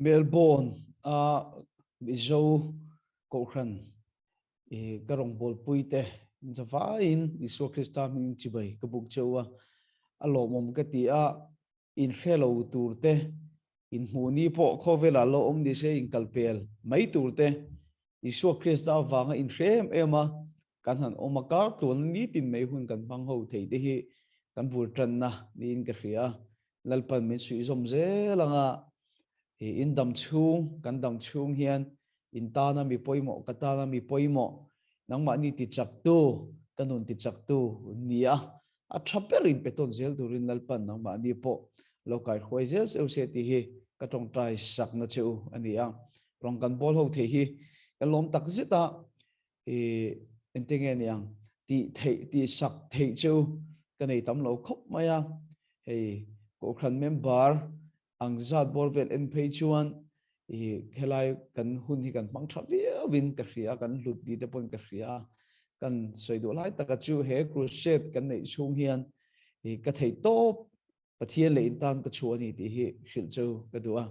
Melbourne Mizo kohhran karong bol puite zafain isu Krista min chibai kabuk chewa alomom katia in hello turte in huni po khovela lo om di se in kalpel mai turte isu Krista wanga in rem ema kan han omaka tun ni tin mai hun kan bang ho thei de hi kan bur tran na ni in ka khia lalpan min sui zom ze langa in dam chung kan dam chung hian in ta na mi poimo kata na mi poimo nang ma ni ti chak tu kanun ti chak tu nia a thaperin peton zel durin lalpan nang ma ni po lokai khoi zel se se ti hi ka tong trai sak na cheu ania rong kan bol ho the hi kalom tak zita entenge niang ti thei ti sak thei cheu kanei tam lo khop maya hei ko khan member angzat bolvel en phei chuan khelai kan hun hi kan mang thavia win ka khria kan lut di te pon ka khria kan soidu lai taka chu he crusade kan nei chung hian ka thei top pathian le intan ka chu ani ti hi khil chu ka duwa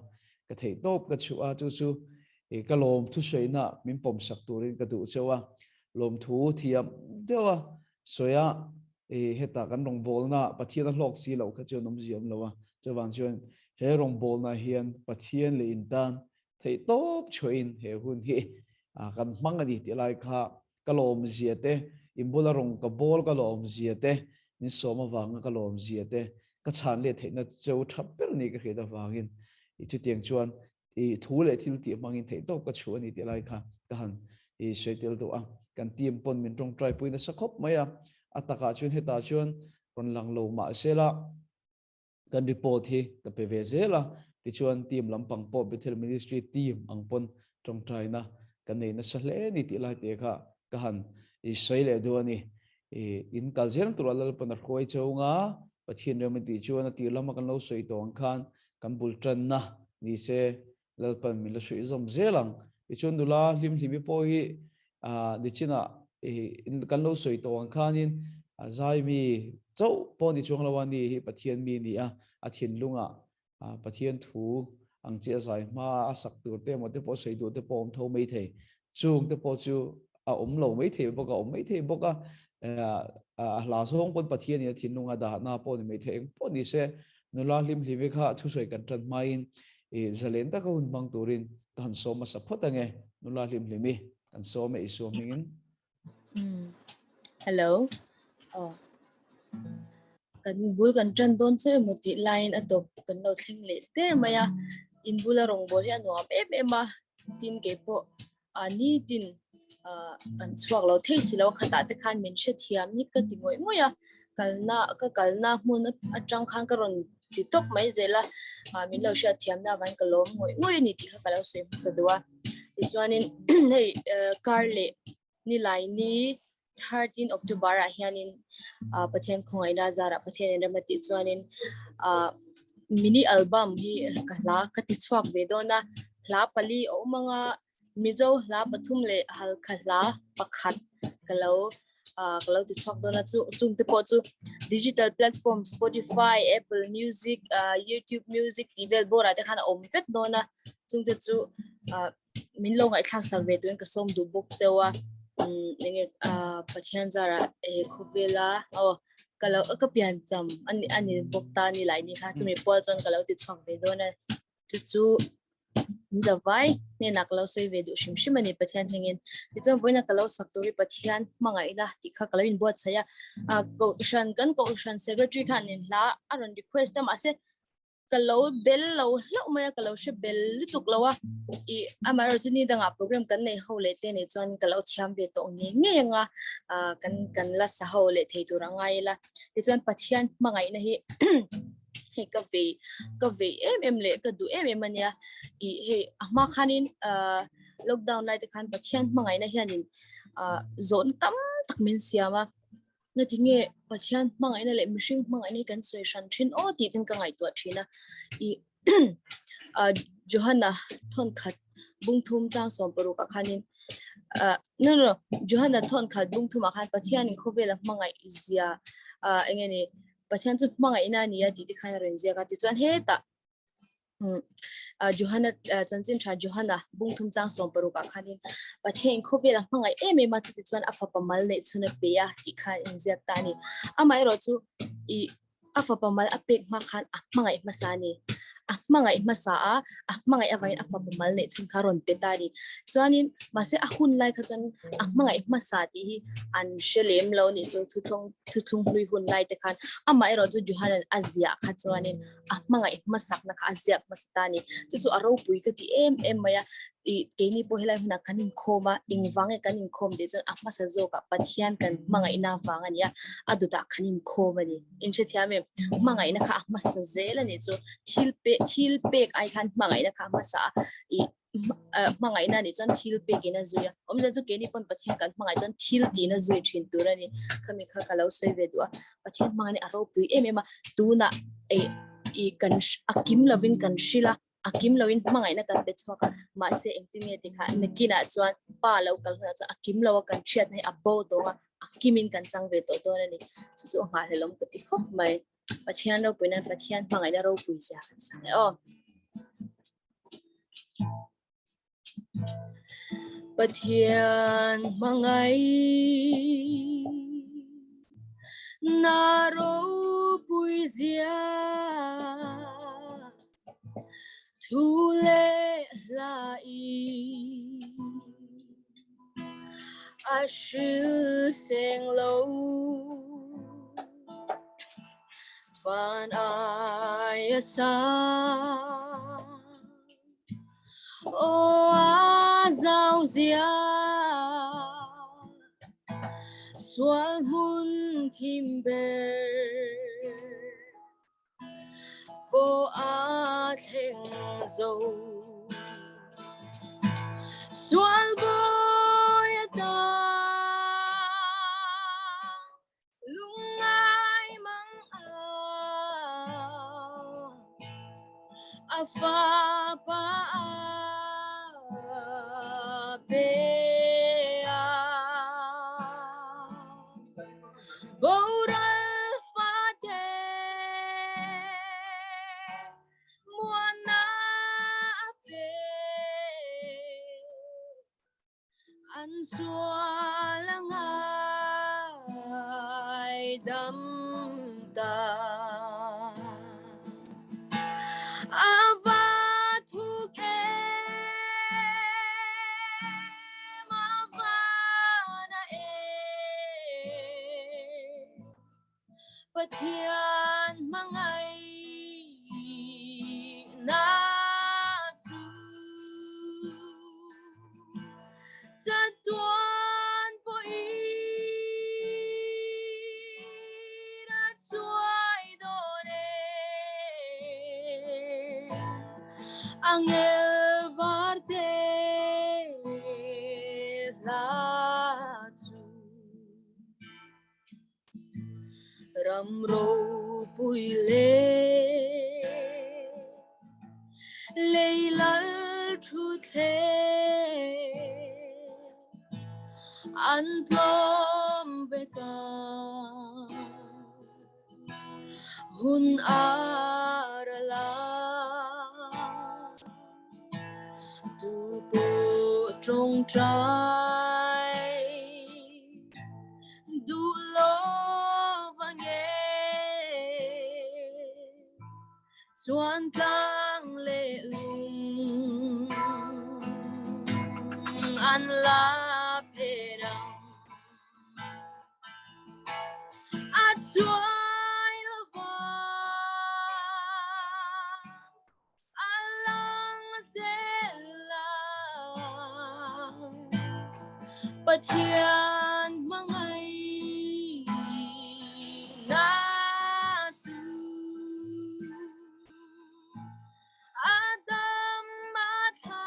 ka thei top ka chu a chu chu ka lom thu soina min pom sak turin ka du chewa lom thu thiam dewa soya heta kan rong bol na pathian hlok si lo ka chu nom ziam lowa chawang chuan he rong bol na hian pathian le intan thei top choin he hun hi kan mang ani ti lai kha kalom ziate imbula rong ka bol kalom ziate ni soma wang kalom ziate ka chan le theina cheu thapper ni ka kheda wangin I chu tiang chuan thu le thil ti mangin thei top ka chu ani ti lai kha ka han setel do a kan tiam pon min tong try puina sakhop maya ataka chuan heta chuan ron lang lo ma sela kan report hi ka pe ve zela ti chuan team lampang po bethel ministry team angpon tong china kan nei na sahle ni ti lai te kha ka han soile do ani in ka zel tur lalpan khoi chunga pathin remati chuan ti lama kan lo soi tong khan kan bul tran na ni se lalpan mi lo soi zom zelang ti chuan dula hlim hlimi po hi di china in kan lo soi tong khanin zai mi chau poni chung lawani hi pathian mi ni a thin lunga pathian thu ang che zai ma asak tur te mo te po sei du te pom tho mai thei chung te po chu a lo mai thei boka mai thei boka la song pon pathian ni thin lunga da na po ni mai thei po ni se nula lim hliwe kha thu soi kan tran mai zalen ta ka hun bang turin tan so ma sapot ange nula lim hlimi kan so me isu mingin hello kan bul kan tran don se moti line atop kan lo thling le ter maya in bula rong bol hi anuam ema tin ke po ani tin kan chuak lo thei silo khata te khan min she thiam ni ka ti ngoi ngoya kalna mun atang khan ka ron ti top mai zela min lo sha thiam na van ka lo ngoi ni ti kha ka lo se sadwa ti chuanin hei karle ni lai ni 13 October hianin pathian khongai na zara pathian ramati chuanin mini album hi kahla kati chuak ve dona hla pali o manga mizo hla pathum le hal khla pakhat kalo ti chuak dona chung te po chu digital platform Spotify Apple Music YouTube Music tibel bora te khana om vet dona chung te chu min lo ngai thak sak ve tun ka som du bok chewa nge pathian zara khuvela kalau akapian cham ani bokta ni lai ni kha chumi pol chon kalau ti chhang ve dona chu zawai ne naklo sei ve du shim ani pathian thengin ti chon boina kalau saktori pathian mangai na ti kha kalau in buatsaih kohhran secretary khan in la aron request am ase kalau bel lo maya kalau she bel tuk lawa amaro chini danga program kan nei hole te ne chon kalau thiam ve to nge nga kan la sa hole thei tur angai la ti chon pathian mangai na hi he ka ve le ka du ania he ma khanin lockdown lai te khan pathian mangai na hianin zon tam tak min siama na tinge pathian mangai na le mishing mangai ni kan soi shan thin o ti tin ka ngai to thina Johanna thon khat bungthum chang som paru ka khanin no Johanna thon khat bungthum a khan pathian in khovela mangai izia engeni pathian chu mangai na ni ya ti khan ren zia ka ti chan he ta Johanna chân tra Johanna bung thum chang som paru ka khanin pathen khobe la mangai eme ma chu chuan afa pamal ne chuna peya ti kha inject ta ni amai ro chu I afa pamal apek ma khan mangai masani mangai masa mangai avain afa pamal ne chun kharon petari chuanin mase ahun lai kha chan mangai masa ti an shelem lo ni chu thuthung hlui hun lai te khan amai ro chu Johanna azia kha chuanin mangai masak na kha azia mastani chu aro pui ka ti em maya keni po helai huna kanin khoma ingwange kanin khom de chan masa zo ka pathian kan mangai na wanga nia aduta kanin khoma ni inche thiame mangai na kha masa zela ni chu thil pek ai khan mangai na kha masa mangai na ni chan thil pek ina zuya omja chu keni pon pathian kan mangai chan thil ti na zui thin turani khami kha kalau soi ve dua pathian mangai aro pui emema tuna kan akim lovin kan shila akim lawin mangai na kan betchwa ma se engtine te kha nakina chuan pa lo kal na cha akim lawa kan chiat nei abo to nga akimin kan chang ve to to ni chu ha helom ka ti kho mai pathian ro puina pathian mangai na ro pui ja kan sang o pathian mangai na ro pui ja Thule lai ashil seng lo fan ayasa o azau zia swal mun timber o a theng zo swal boy da lungai mang afa pa be boral fate an sualangai dam ta avatu ke mavana pathian mangai na Tuan po ira suai dore angel varte latu ramro puile leilal truthe Antlom beka hun arala tu po trong trai du lo vange xuan tang le lung an la Suai lava alang sela pathian mangai na tu adam matha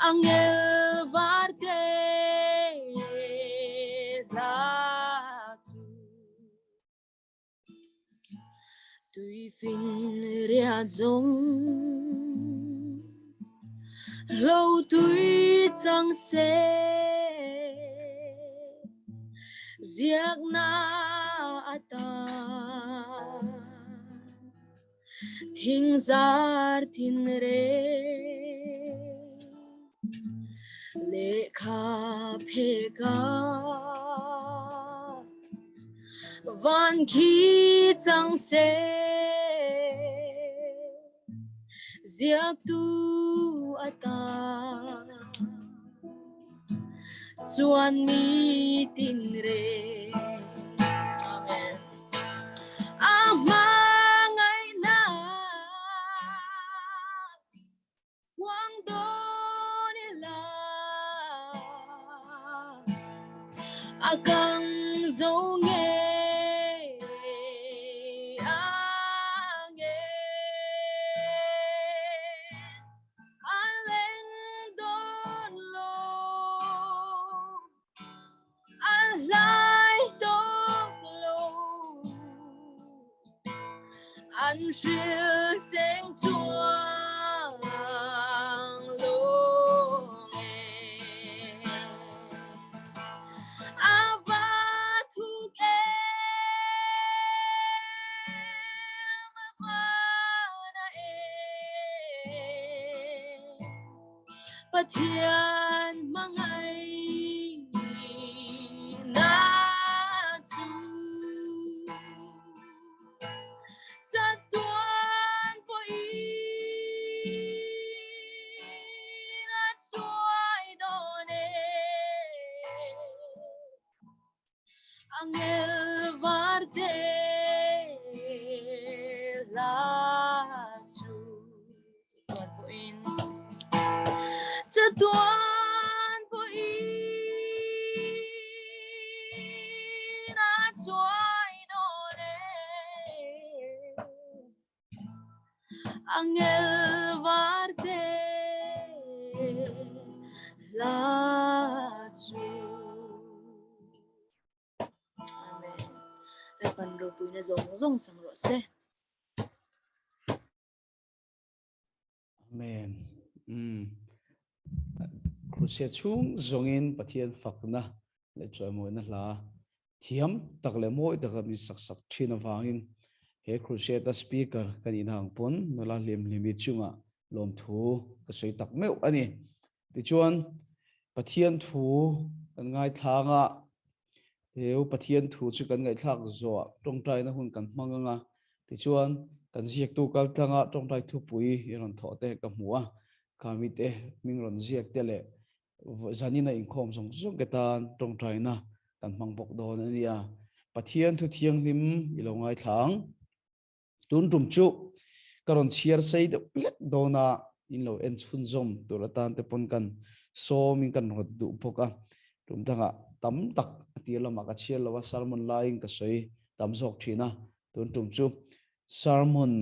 Angel varte latu Tui fin ria zawng Lâu tui chẳng se ziak na ata thing zar tin re lekha pheka van khi chang se ziak tu ata chuan mi tin re. Amen. Amangai na wang donila akang zawngte ange aleng don lo alai don lo an shil seng chuang lo ava thu ke na pathian mangai na chu sa tuan po na chuai done angel varte la chu tuan po sa tuan po na chuai done angel varte la chu. Amen. Lalpan ro pui na zawng chang ro se. Amen. Crusade chung zongin pathian fakna le choi moi na la thiam takle moi taka mi sak thina wangin he crusade a speaker kan in hang pon nola lim chunga lom thu ka sei tak meu ani ti chuan pathian thu kan ngai thanga heu pathian thu chu kan ngai thak zo tong tai na hun kan manganga ti chuan kan ziak tu kal tanga tong tai thu pui iron tho te ka muwa kami te mingron ziak te le zanina inkhom zong ke tan tong tai na kan mangbok don ania pathian thu thiang lim ilongai thlang tun tum chu karon chiar sei de plet dona in lo en chun zom turatan te pon kan so min kan rod du poka tum tanga tam tak atilama ka chiar lawa salmon laing ka sei tam zok thina tun tum chu salmon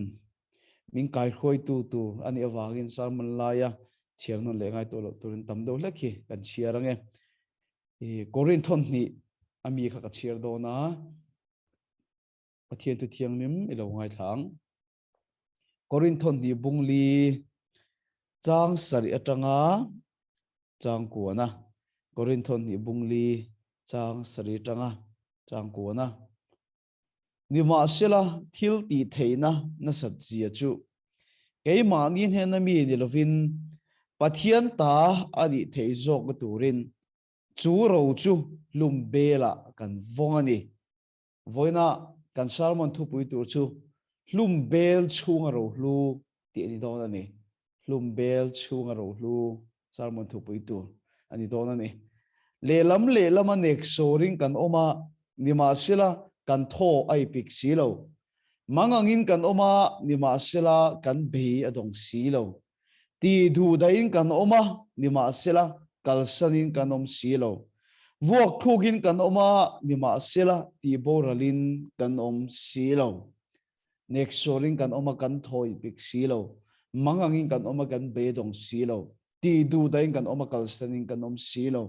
min kai khoi tu ani awangin salmon laya chiang non le ngai to lo turin tam do leki kan chiar ange e korin thon ni ami kha ka chiar do na pathian tu thiang nim ilo ngai thlang korin thon ni bungli chang sari atanga chang kuana korin thon ni bungli chang sari tanga chang kuana ni ma sela thil ti theina na sat zia chu ke ma ni he na mi ni lovin pathian ta ani theizok turin chu ro chu lumbela kan vongani voina kan salmon thu pui tur chu lumbel chunga ro lu ti ni don ani lumbel chunga ro lu salmon thu pui tur ani don ani lelam anek soring kan oma nima sila kan tho ai pik silo mangangin kan oma nima sila kan be adong silo ti du dain kan oma nima sila kalsanin kan om silo vuak thugin kan oma nima sila ti boralin kan om silo nek soring kan oma kan thoi pik silo mangangin kan oma kan be dong silo ti du dain kan oma kalsanin kan om silo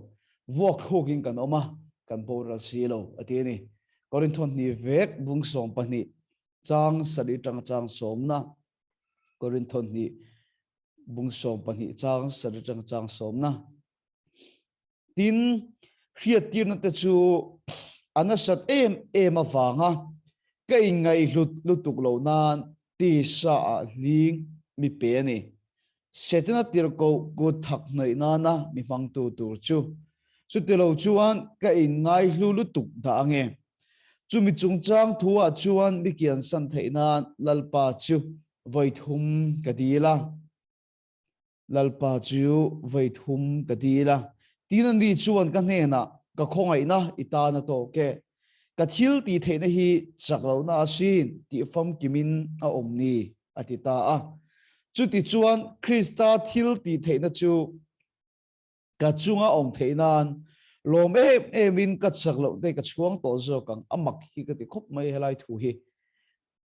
vuak thugin kan oma kan boral silo atini korinthon ni vek bung som pani chang sadi tang chang somna korinthon ni bung som pani chang sadi tang chang somna tin hiat tir na te chu anasat em awanga ka ingai lutuk lo nan ti sa ling mi pe ni setina tirko ku thak noi na mi mang tu tur chu chu tilo chuan ka ingai lutuk da ange chu mi chung chang thua chuan mi kian san theina lalpa chu voi thum kadila lalpa chu voi thum kadila tinan di chuan ka hne na ka khongai na itana to ke ka thil ti theina hi chaklo na sin ti fam kimin a omni atita a chu ti chuan krista thil ti theina chu ka chunga om theinan lom emin ka chaklo de ka chuang to zo kang amak hi ka ti khop mai helai thu hi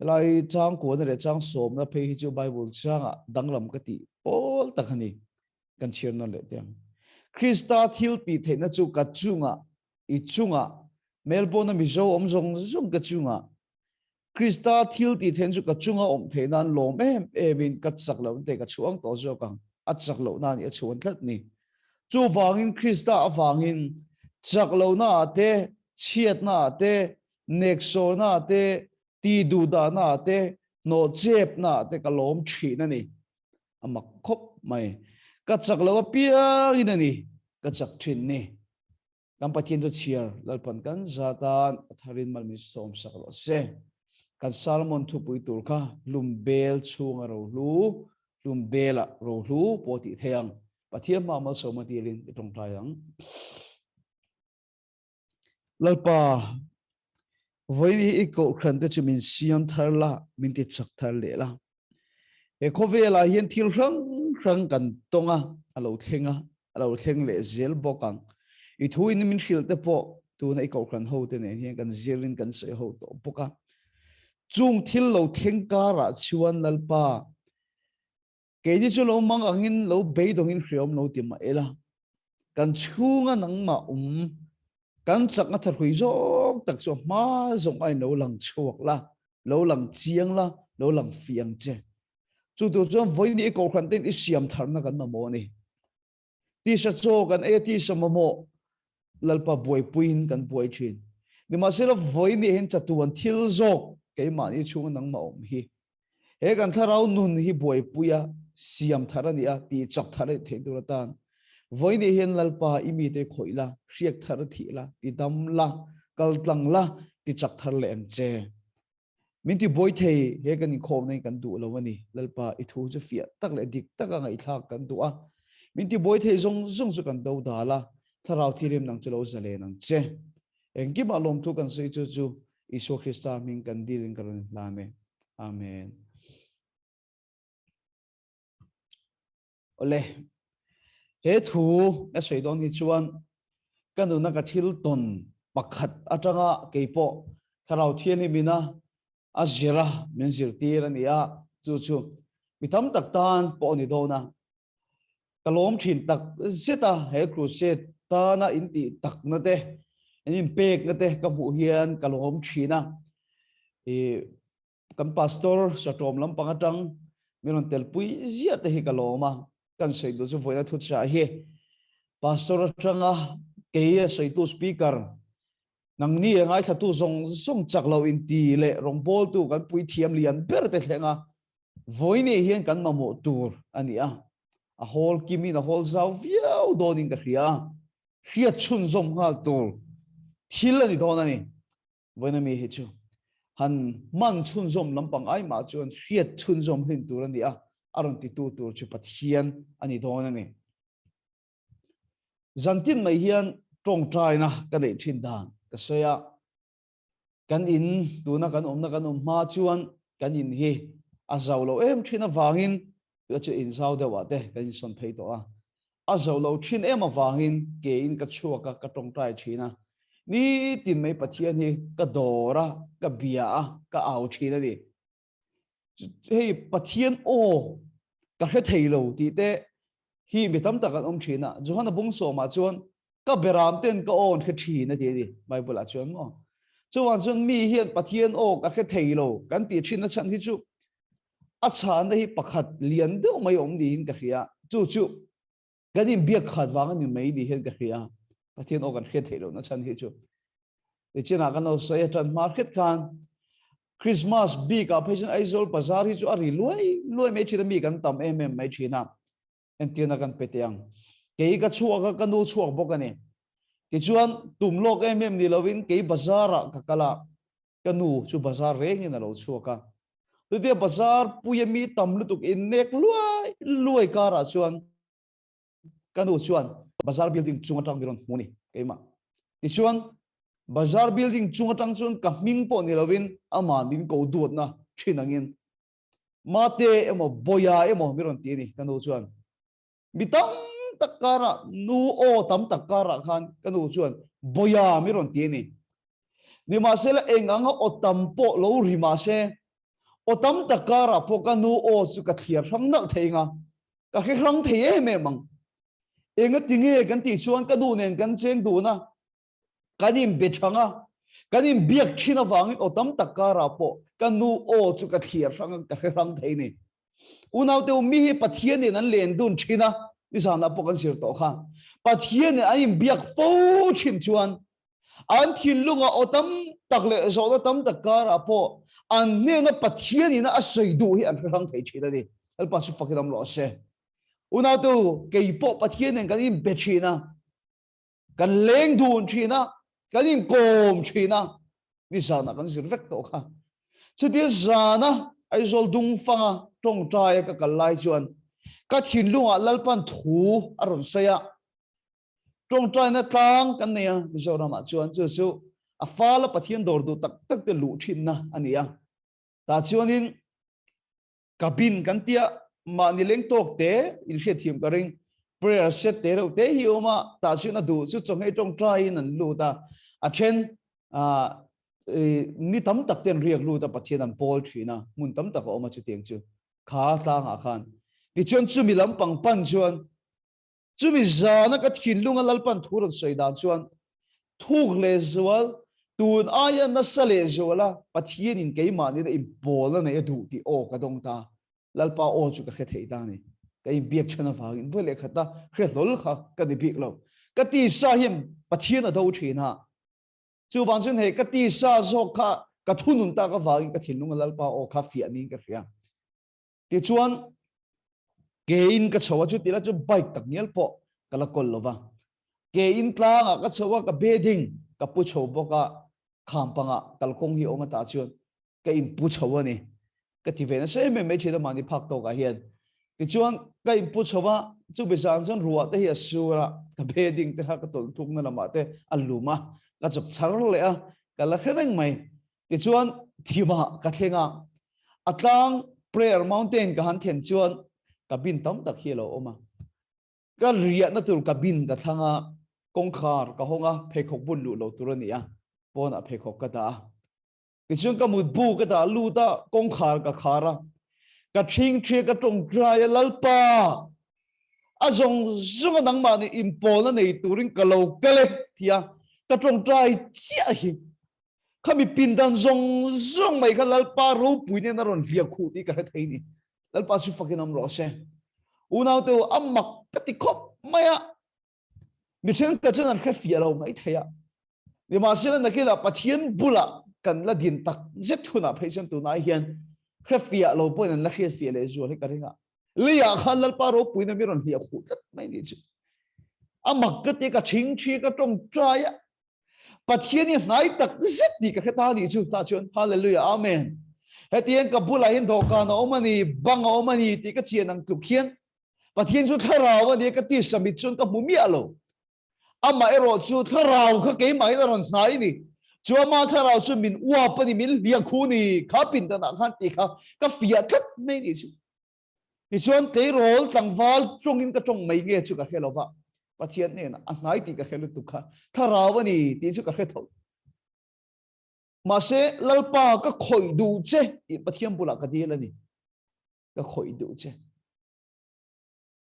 helai chang ko ne chang som na phe hi chu bible changa danglam ka ti pol takhani kan chir no le tiang krista thil ti theina chu ka chunga I chunga Melbourne Mizo zong ka chunga krista thil ti then chu ka chunga om theinan lom emin ka chaklo de ka chuang to zo kang a chaklo na ni a chuan thlat ni chu wangin krista awangin chaklo na te chiat na te nexo na te ti du da na te no chep na te kalom thi na ni amak khop mai ka chaklo pia ina ni ka chak thin ni kam pathin to chiar lalpan kan zatan tharin malmi som saklo se kan salmon thu pui tur kha lumbel chunga ro lu lumbela ro lu poti theyang pathiam ma malsawm tilin itong tayang lalpa voini iko khrante chumin siam tharla minti chak thar lela e khovela hian thil rang kan tonga alo thleng le zel bokang I thuin min khil te po tu na iko khran ho te ne hian kan zilin kan se ho to poka chung thil lo thleng kara chuan lalpa ke ji chu lo mang angin lo be dongin hriom lo ti ma ela kan chunga nangma kan chakna thar hui zok tak so ma zong ai lo lang chuak la lo lang chiang la lo lang fiang che chu tu chuan voini ko khan ten I siam thar na kan mo ni ti sa cho kan e ti samamo lalpa boy puin kan boy thin ni ma sela voini hen chatuan thil zok ke ma ni chung nang ma om hi he kan tharau nun hi boy puya siam tharania ti chak thare the duratan voini hen lalpa imi te khoila riak thar thi la ti dam la kal tlang la ti chak thar le ang che min ti boy thei he kan khom nei kan du lawani lalpa I thu chu fia tak le dik tak a ngai thak kan du a min ti boy thei zong chu kan do da la tharau thirim nang chulo zale nang che engki ma lom thu kan sei chu Isu Krista min kan dilin kan lame amen ole he thu a sei don hi chuan kanu na ka thil ton pakhat atanga keipo tharau thian hi mina azira min zir tir ania chu mitam tak tan po ni do na kalom thin tak zeta he crusade ta na inti tak na te in pek na te ka mu hian kalom thina e kan pastor satom lam pangatang miron telpui zia te hi kaloma kan sei do chu voina thu cha hi pastor atanga ke sei tu speaker nang ni ngai thatu zong chaklo in ti le rongbol tu kan pui thiam lian ber te thlenga voini hian kan mamo tur ania a hol kimi na hol zau viau doning ka hria chun zom ngal tur thil ani don ani voina mi hi chu han man chun zom lampang ai ma chuan hria chun zom hin tur ania aron ti tu tur chu pathian ani don ani zantin mai hian tong trai na ka nei thin dan ka soya kan in tu na kan om ma chuan kan in hi a zawlo em thina wangin chu in zau de wa te kan son phei to a zawlo thin em awangin ke in ka chuaka ka tong trai thina ni tin mai pathian hi ka dora ka bia ka au thina ni hei pathian o ka he theilo ti te hi mitam takan thina johana bungso ma chuan ka beram ten ka on he thina ti ni bible a chuan mo chuan chuan mi hian pathian o ka he theilo kan ti thina chan hi chu a chan hi pakhat lian de mai om ni in ka hria chu ganin biak khat wang ni mai ni hen ka hria pathian o kan he theilo na chan hi chu thì trên là cái nào sẽ trần market kan Christmas bi cả phải chân Aizol bazar hi chu ari luai mấy chuyện mi kan tam em mấy chuyện nào en tiền là kan petiang cái chuak cái nu chuak bốc cái này thì chuan tùm lok em ni lovin cái bazar cả kala cái nu chu bazar reng in lo chuak ka tu dia bazar puyami tam lutuk in nek luai kara chuan cái nu chuan bazar building chunga tang biron muni cái mà thì chuan bazar building chunga tang chuan ka ming po ni lovin ama din ko duat na thinangin mate emo boya emo miron ti ni kanu chuan bitam takara nu o tam takara khan kanu chuan boya miron ti ni ma se la enganga o tam po lo ri ma se o tam takara po kanu o su ka thiar thang na theinga ka khe rang thei me mang enga tinge kan ti chuan ka du nen kan cheng du na kanim bethanga kanim biak thina wang o tam takara po kanu o chu ka thiar thang ka rang thei ni unaw te mi hi pathian ni nan len dun thina ni sana po kan sir to kha pathian ni anim biak fo thin chuan an thin lunga o tam takle zo tam takara po an ne na pathian ni na asoi du hi an rang thei thina ni al pa su fakidam lo se unaw tu kei po pathian ni kanim bethina kan leng dun thina kanin kom thina ni sana kan sir vek to kha chu dia zana ai zol dung fanga tong trai ka kalai chuan ka thin lunga lalpan thu aron saya tong trai na tang kan nia Mizoram chuan chu chu a fala pathian dor du tak tak te lu thin na ania ta chuanin kabin kan tia ma ni leng tok te in hre thim ka ring prayer set te ro te hi oma ta chu na du chu chong hei tong trai nan lu ta a then ni tam tak ten riak lu ta pathian an pol thina mun tam tak oma chu tiang chu kha tlang a khan ti chuan chu mi lam pang pan chuan chu mi zana ka thin lunga lalpan thuran soidan chuan thuk le zual tun aya na sale zuala pathian in keima ni in pol na e du ti o ka dong ta lalpa o chu ka khe thei ta ni kai biak chana wang in vele khata khe lol kha ka ni bik lo ka ti sa him pathian a do thina chu bang chen he ka ti sa zo kha ka thunun ta ka wang ka thin lunga lalpa o kha fi ani ka ria ti chuan ke in ka chawa chu tila chu bike tak nial po kala kol lova ke in tlang ka chawa ka beding ka pu chho boka khampanga talkong hi oma ta chuan ka in pu chawa ni ka ti ve na se me thida mani phak to ka hian ti chuan ka in pu chawa chu be sang chan ruwa te hi asura ka beding te ha ka tol thuk na lama te aluma ka chok char le a kala khreng mai ti chuan thima ka thlenga atlang prayer mountain ka han then chuan kabin tam tak hi lo oma ka ria na tur kabin ka thanga kongkhar ka honga phekhok bun lu lo turania pona phekhok ka da ti chung ka mut bu ka da lu ta kongkhar ka khara ka thing thre ka tong drai lalpa azong zunga nang ma ni impol na nei turing ka lo kale thia ka tong drai chia hi khami pindan zong mai ka lalpa ro puine na ron via khu ti ka thei ni lalpa su fakinam ro se unaw te ammak ka ti khop maya mi chen ka chen ka fia lo mai theya ni ma sila na kila pathian bula kan la din tak zet thuna phaisan tu na hian ka fia lo po nan la khia fia le zu le ka ringa le ya khan lalpa ro puine mi ron hia khu tat mai ni chu ammak ka ti ka thing thi ka tong traya pathian ni ngai tak zet ni ka ta ni chu ta chon hallelujah amen hetien ka bula hin do ka no omani bang omani ti ka chian ang tu khian pathian chu tharaw ani ka ti samit chun ka mumi alo ama ero chu tharaw kha ke mai na ron nai ni chu ma tharaw chu min wa pani min lia khu ni kha pin ta na khan ti kha ka fia khat mai ni chu ti chuan te rol tangwal chongin ka chong mai nge chu ka helova pathian ne na nai ti ka helu tu kha tharaw ani ti chu ka he tho mà sẽ lalpa ka khoi du che i pathiam bula ka dil ani ka khoi du che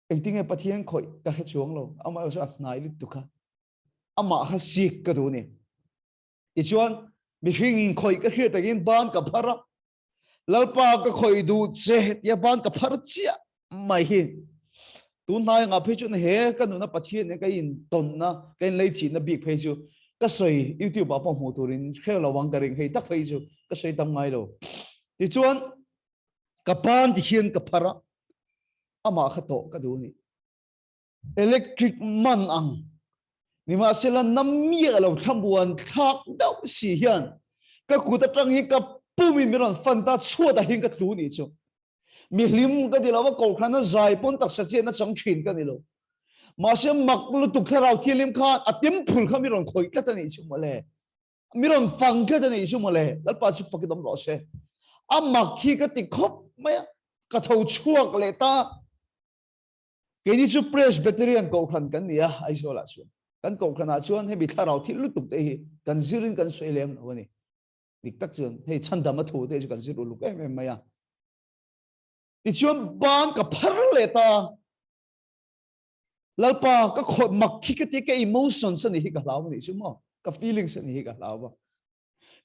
engting e pathian khoi ka he chuang lo ama so nai lu tu kha ama ha sik ka du ni i chuan mi hring khoi ka he takin ban ka phara lalpa ka khoi du che ya ban ka phar chia mai hi tu nai nga phe chu he ka nu na pathian ne ka in ton na ka in lei chi na bik phe chu cái sợi YouTube bảo phong hồ turin khéo là vang cái hay tắc phải chứ cái sợi tâm ngay đâu thì chuan cái pan thì hiền cái phara ama khát tổ cái đồ này electric man ang ni mà sẽ là năm miếng lâu tham buồn khác đâu xì hiền cái cụ ta trang hi cái bùm mi ron phân ta chua ta hiền cái đồ này chứ mi lim cái gì là câu khăn nó dài pon tắc sát nó chẳng chín cái này đâu mà sẽ mặc lu tục theo rào thiên lim khan à tiêm phul khan mi ron khoi cái này chứ mà lẽ mi ron phăng cái này chứ mà lẽ Lalpa chụp cái đống rõ xe mặc khi cái tịch khóc mấy cái thầu chuộc lẽ ta cái gì chụp Presbyterian câu khăn cái này ai số là số kan câu khăn chuan hay bị theo rào thiên lu tục thế kan zirin kan suy lem nó này địch tắc chuan hay chân đam thu thế chứ kan zir lu em mày thì chuan ban cái phar lẽ ta Lalpa các khối mặc khi cái emotions này cái lao này chứ mà cái feelings này cái lao mà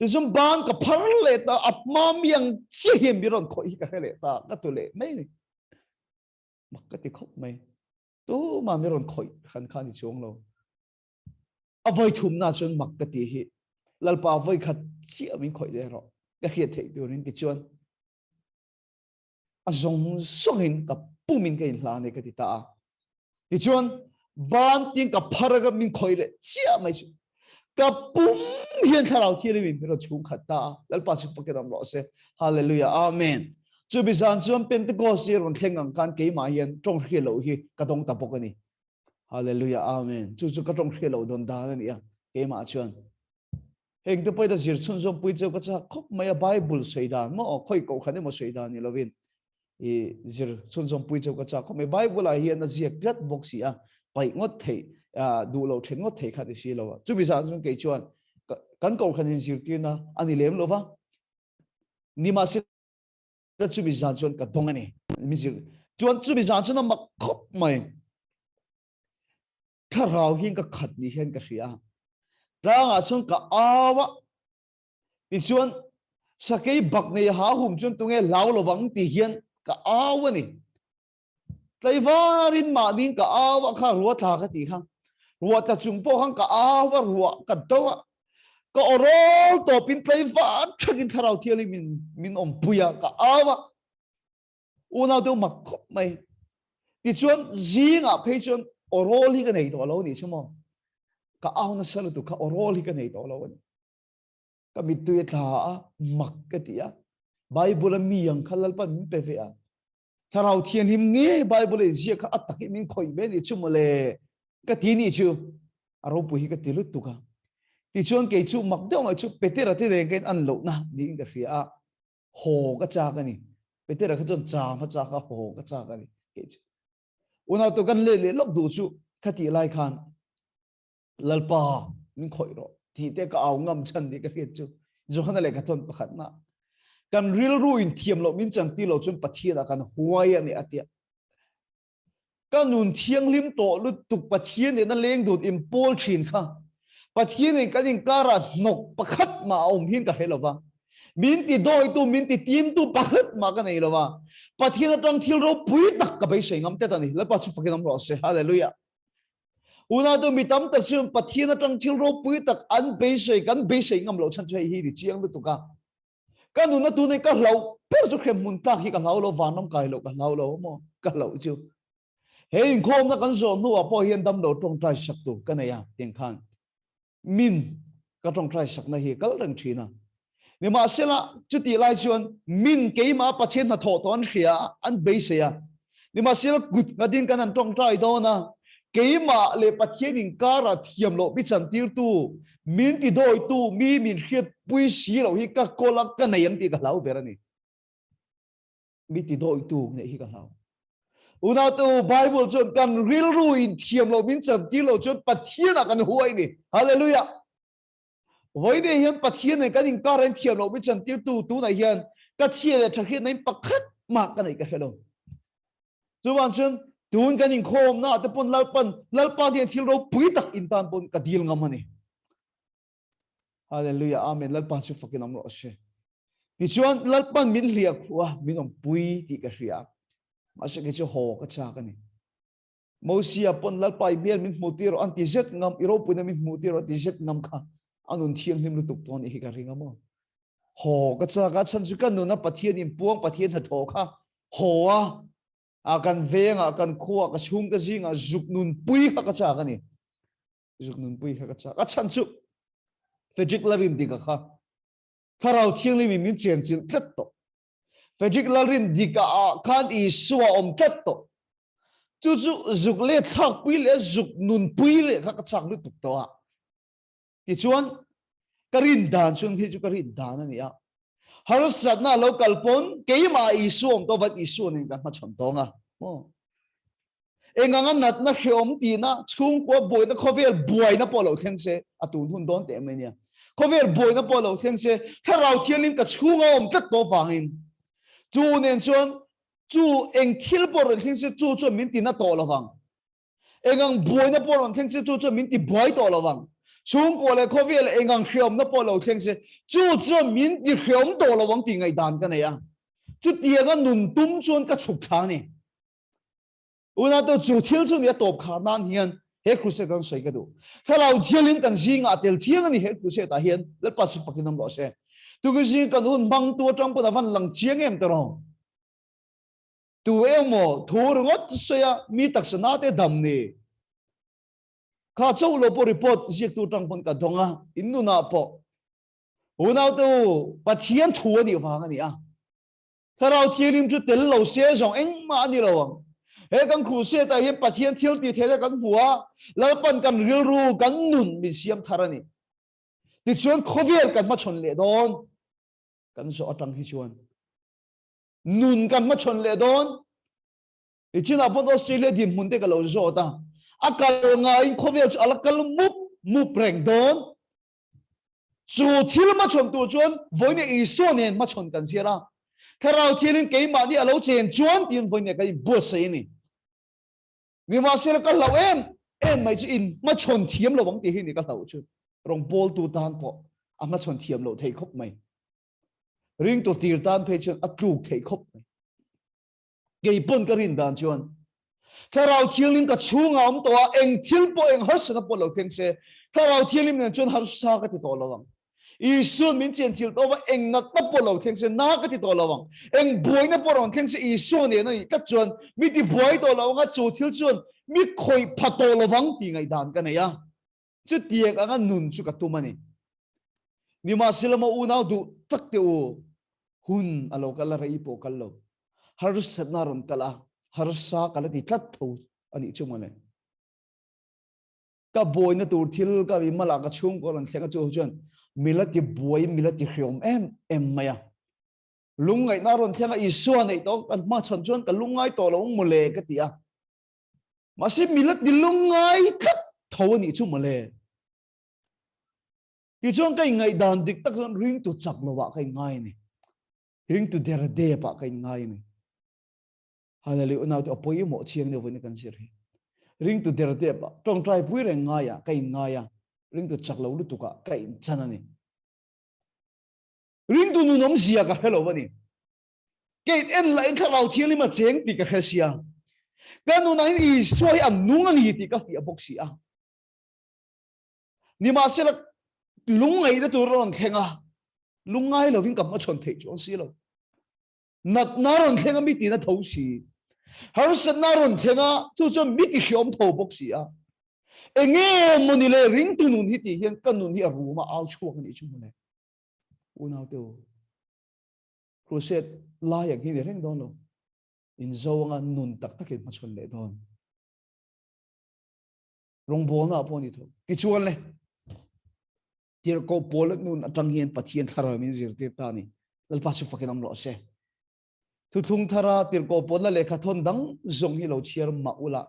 thì chúng ban cái phar lệ ta áp ma miệng chỉ hiểm bị ròn khối cái lệ ta cái tuổi lệ mấy này mặc cái tí khóc mấy tu mà bị ròn khối khăn khăn đi xuống lâu à với thùng na chun mặc cái tí hi Lalpa với khát chỉ mình khối đấy rồi cái hiện thị điều này cái chun à giống sống hình cái bùm mình cái là này cái tí ta thì chuan ban tiếng cái pharaga mình khơi lệ chia mấy chú cái bùm hiền thà lao thiên mình rồi chung khát ta Lalpa chụp cái đam rõ se hallelujah amen chú bị Zan chuan Pentecost rồi thèn ngang can cái mà hiền trong khi lâu hi cái đông tập cái này hallelujah amen chú cái trong khi lâu don đa này cái mà chuan hình từ bây giờ xuân trong bây giờ cái cha khóc mấy Bible xây đàn mà khơi cầu khăn mà xây đàn như là viên giờ xuân trong bây giờ cái cha khóc mấy Bible là hiện là ziệt rất bốc xì bảy ngót thầy đủ lâu thầy ngót thầy khát xí lâu chú bây giờ chúng cái chuan cán cầu khăn ziệt kia na anh đi làm lâu va ni mà sẽ chú bây giờ chuan cái đông này mình ziệt chuan chú bây giờ chuan nó mặc khóc mày khá rau hiên cái khát đi hiên cái xí ra ngã chuan cái awa thì chuan sa cái bạc này há hùng chuan tung nghe lão lo vắng thì hiên cái awa này tại varin mà đi cái awa khá ruột thà cái gì khang ruột ta chung po khang cái awa ruột cái đâu cái orol to pin tại var chắc in thảo thiali min puya cái awa unao đâu mặc mày thì chuan gì ngã thấy chuan orol hi cái này to lâu này chứ mà cái áo nó sẽ là tụ cái orol hi cái này to lâu này cái bị tuyệt thà mặc cái gì Bible miệng khăn Lalpa mình bề vậy thảo thiên him nghe Bible gì cái attack mình coi bên đi chung mà lệ cái tí này chứ aro bùi cái tí lút tụ thì chuan cái chú mặc đâu mà chú bete ra thế này cái ăn lẩu na đi cái phía hồ cái cha cái này bete ra cái chọn cha cái hồ cái cha cái này cái chú unao tụกันlệ lốc đủ chú cái tí lại khan Lalpa mình coi rồi thì thế cái áo ngâm chân đi cái hiện chú cho hắn lại cái thôn bạc na kan real ruin thiam lo min chang ti lo chun pathia da kan huai ani atia kan nun thiang lim to lu tuk pathia ne na leng dut im pol thin kha pathia ne kan in kara nok pakhat ma hin ka helova min ti doi tu min ti tim tu pakhat ma ka nei lova pathia na tang thil ro pui tak ka bai sei ngam te ta ni Lalpa chu fakinam ro se hallelujah una tu mi tam tak chun pathia na tang thil ro pui tak an bai sei kan bai sei ngam lo chan chai hi ri chiang lu tu ka cái nụ nó tu này cái lâu, bây giờ khem muốn ta khi cái lâu lo vàng nông cài lo cái lâu lo mà cái lâu chứ, hey không nó cái số nụ à bao hiện đâm lo trong trái sắc tu cái này à tiếng Hàn, min cái trong trái sắc này cái rừng chín à, nhưng mà sẽ là chút đi lại chuyện min cái mà bắt trên là thọ toán kia anh bây giờ, nhưng mà sẽ là gút cái tiếng cái này trong trái đó na, cái mà lệ bắt trên những cái là thiềm lo bị chăn tiêu tu min ti doi tu mi min khia pui si lo hi ka kola ka nei ang ti ka lau berani mi ti doi tu nei hi ka lau una tu Bible chon kan real ruin thiam lo min chan ti lo chon pathian kan huai ni hallelujah voi de hian pathian nei kan in ka ren thiam lo min chan ti tu na hian ka chia le thakhi nei pakhat ma ka nei ka hello chuan chon tun kan in khom na te pon lalpan hian thil ro pui tak in tan pon ka dil ngam ani hallelujah amen Lalpan chu fakin am ro she ti chuan Lalpan min liak wa min om pui ti ka ria ma se ke chu ho ka cha ka ni Mosia pon lalpa biel min mutiro anti zet ngam Europe na min mutiro anti zet ngam kha anun thiang him lutuk ton hi ka ringa mo ho ka cha ka chan chu kan no na pathian in puang pathian ha tho kha ho a kan venga kan khuwa ka chung ka zinga zuk nun pui kha ka cha ka ni zuk nun pui kha ka cha ka chan chu Frederick Lalrindika kha tharau thiang li min chen chin tlat to Frederick Lalrindika kan I suwa om tlat to chu zuk le thak pui le zuk nun pui le kha ka chak lu tuk to a ti chuan karin dan chung hi chu karin dan ani a har satna local pon keima I suom to vat I suon in ka ma chon to nga mo enganga nat na hriom ti na chung ko boi na khovel boi na polo theng se atun hun don te me nia khovel boi na polo theng se tharau thianin ka chunga om tat to wangin chu nen chuan chu eng thil por theng se chu chu min ti na to lawang engang boi na por theng se chu chu min ti boi to lawang chung ko le khovel engang hriom na polo theng se chu chu min ti hriom to lawang ti ngai dan ka ne ya chu tia ga nun tum chuan ka chuk tha ni una to chu thil chu ni top kha nan hian he Crusade kan sei ka du thalau thialin kan zinga tel chiang ani he Crusade ta hian Lalpa su pakinam lo se tu ku jing kan hun bang tu tang pa van lang chiang em to rong tu emo thur ngot se ya mi tak sana te dam ni kha chau lo po report jik tu tang pon ka donga innu na po una to pathian thu ani wang ani a thalau thialim chu tel lo se jong eng ma ani lo he kan Crusade ta hi pathian thil ti thele kan hua Lalpan kan ril ru kan nun mi siam tharani ti chuan khovel kan ma chon le don kan so atang hi chuan nun kan ma chon le don ti china pon Australia dim mun te ka lo zo ta akal ngai khovel chu alakal mup reng don chu thil ma chon tu chuan voine I so nen ma chon kan sira kharau thilin keima ni alo chen chuan tin voine kai bo sei ni vì mà sẽ là cái lẩu em mày chỉ in mà chọn thiếm lẩu bóng tiền cái lẩu chứ rong bol tu tan po à mà chọn thiếm lẩu thấy khóc mày ring tu tiền tan phê chân ắt lục thấy khóc mày cái bún cái rin tan chuan cái rau thiếm linh cái chú ngắm to anh thiếm po anh hết sự nó po lẩu thiếm xe cái rau thiếm linh này chuan hết sao cái to lẩu Isu min chen chil to ba eng na ta po lo theng se na ka ti to lawang eng boi na po ron theng se isu ne na ka chuan mi ti boi to lawang a chu thil chuan mi khoi pha to lawang ti ngai dan ka ne ya chu tiek anga nun chu ka tu mani ni ma silama u nau du tak te u hun alo kala rai po kallo har sat na ron kala har sa kala ti tlat tho ani chu mane ka boi na tur thil ka bi mala ka chung ko ron thlenga chu chuan milati buai milati hriom em maya lungai na ron thlenga isua nei to kan ma chon chuan ka lungai to lo mole ka tia ma si milati lungai khat thawani chu mole ti chuan kai ngai dan dik tak ring tu chak lo wa kai ngai ni ring tu der de pa kai ngai ni hanali unau to poi mo chiang ne woni kan sir hi ring tu der de pa tong trai pui re ngai ya kai ngai ya ring tu chak lo lu tu ka kai chanani ring tu nu nom sia ka hello bani ke en lai kha lau thiang li ma cheng ti ka khasia ka nu nai I soi an nung ani ti ka fi abok sia ni ma se la lungai da tu ron thenga lungai lo ving kam ma chon thei chon si lo nat na ron thenga mi ti na tho si har sat na ron thenga chu chu mi ti hiom tho bok sia enge moni le ring tu nun hi ti hian kan nun hi ru ma au chuak ni chu ne unau tu Crusade la yak hi reng don lo in zawng nun tak takin ma chon le don rong bol na pon ni tho ti chuan le tir ko pol nun atang hian pathian thara min zir tir ta ni Lalpa su fakinam lo se thu thung thara tir ko pol la le kha thon dang zong hi lo chiar ma ula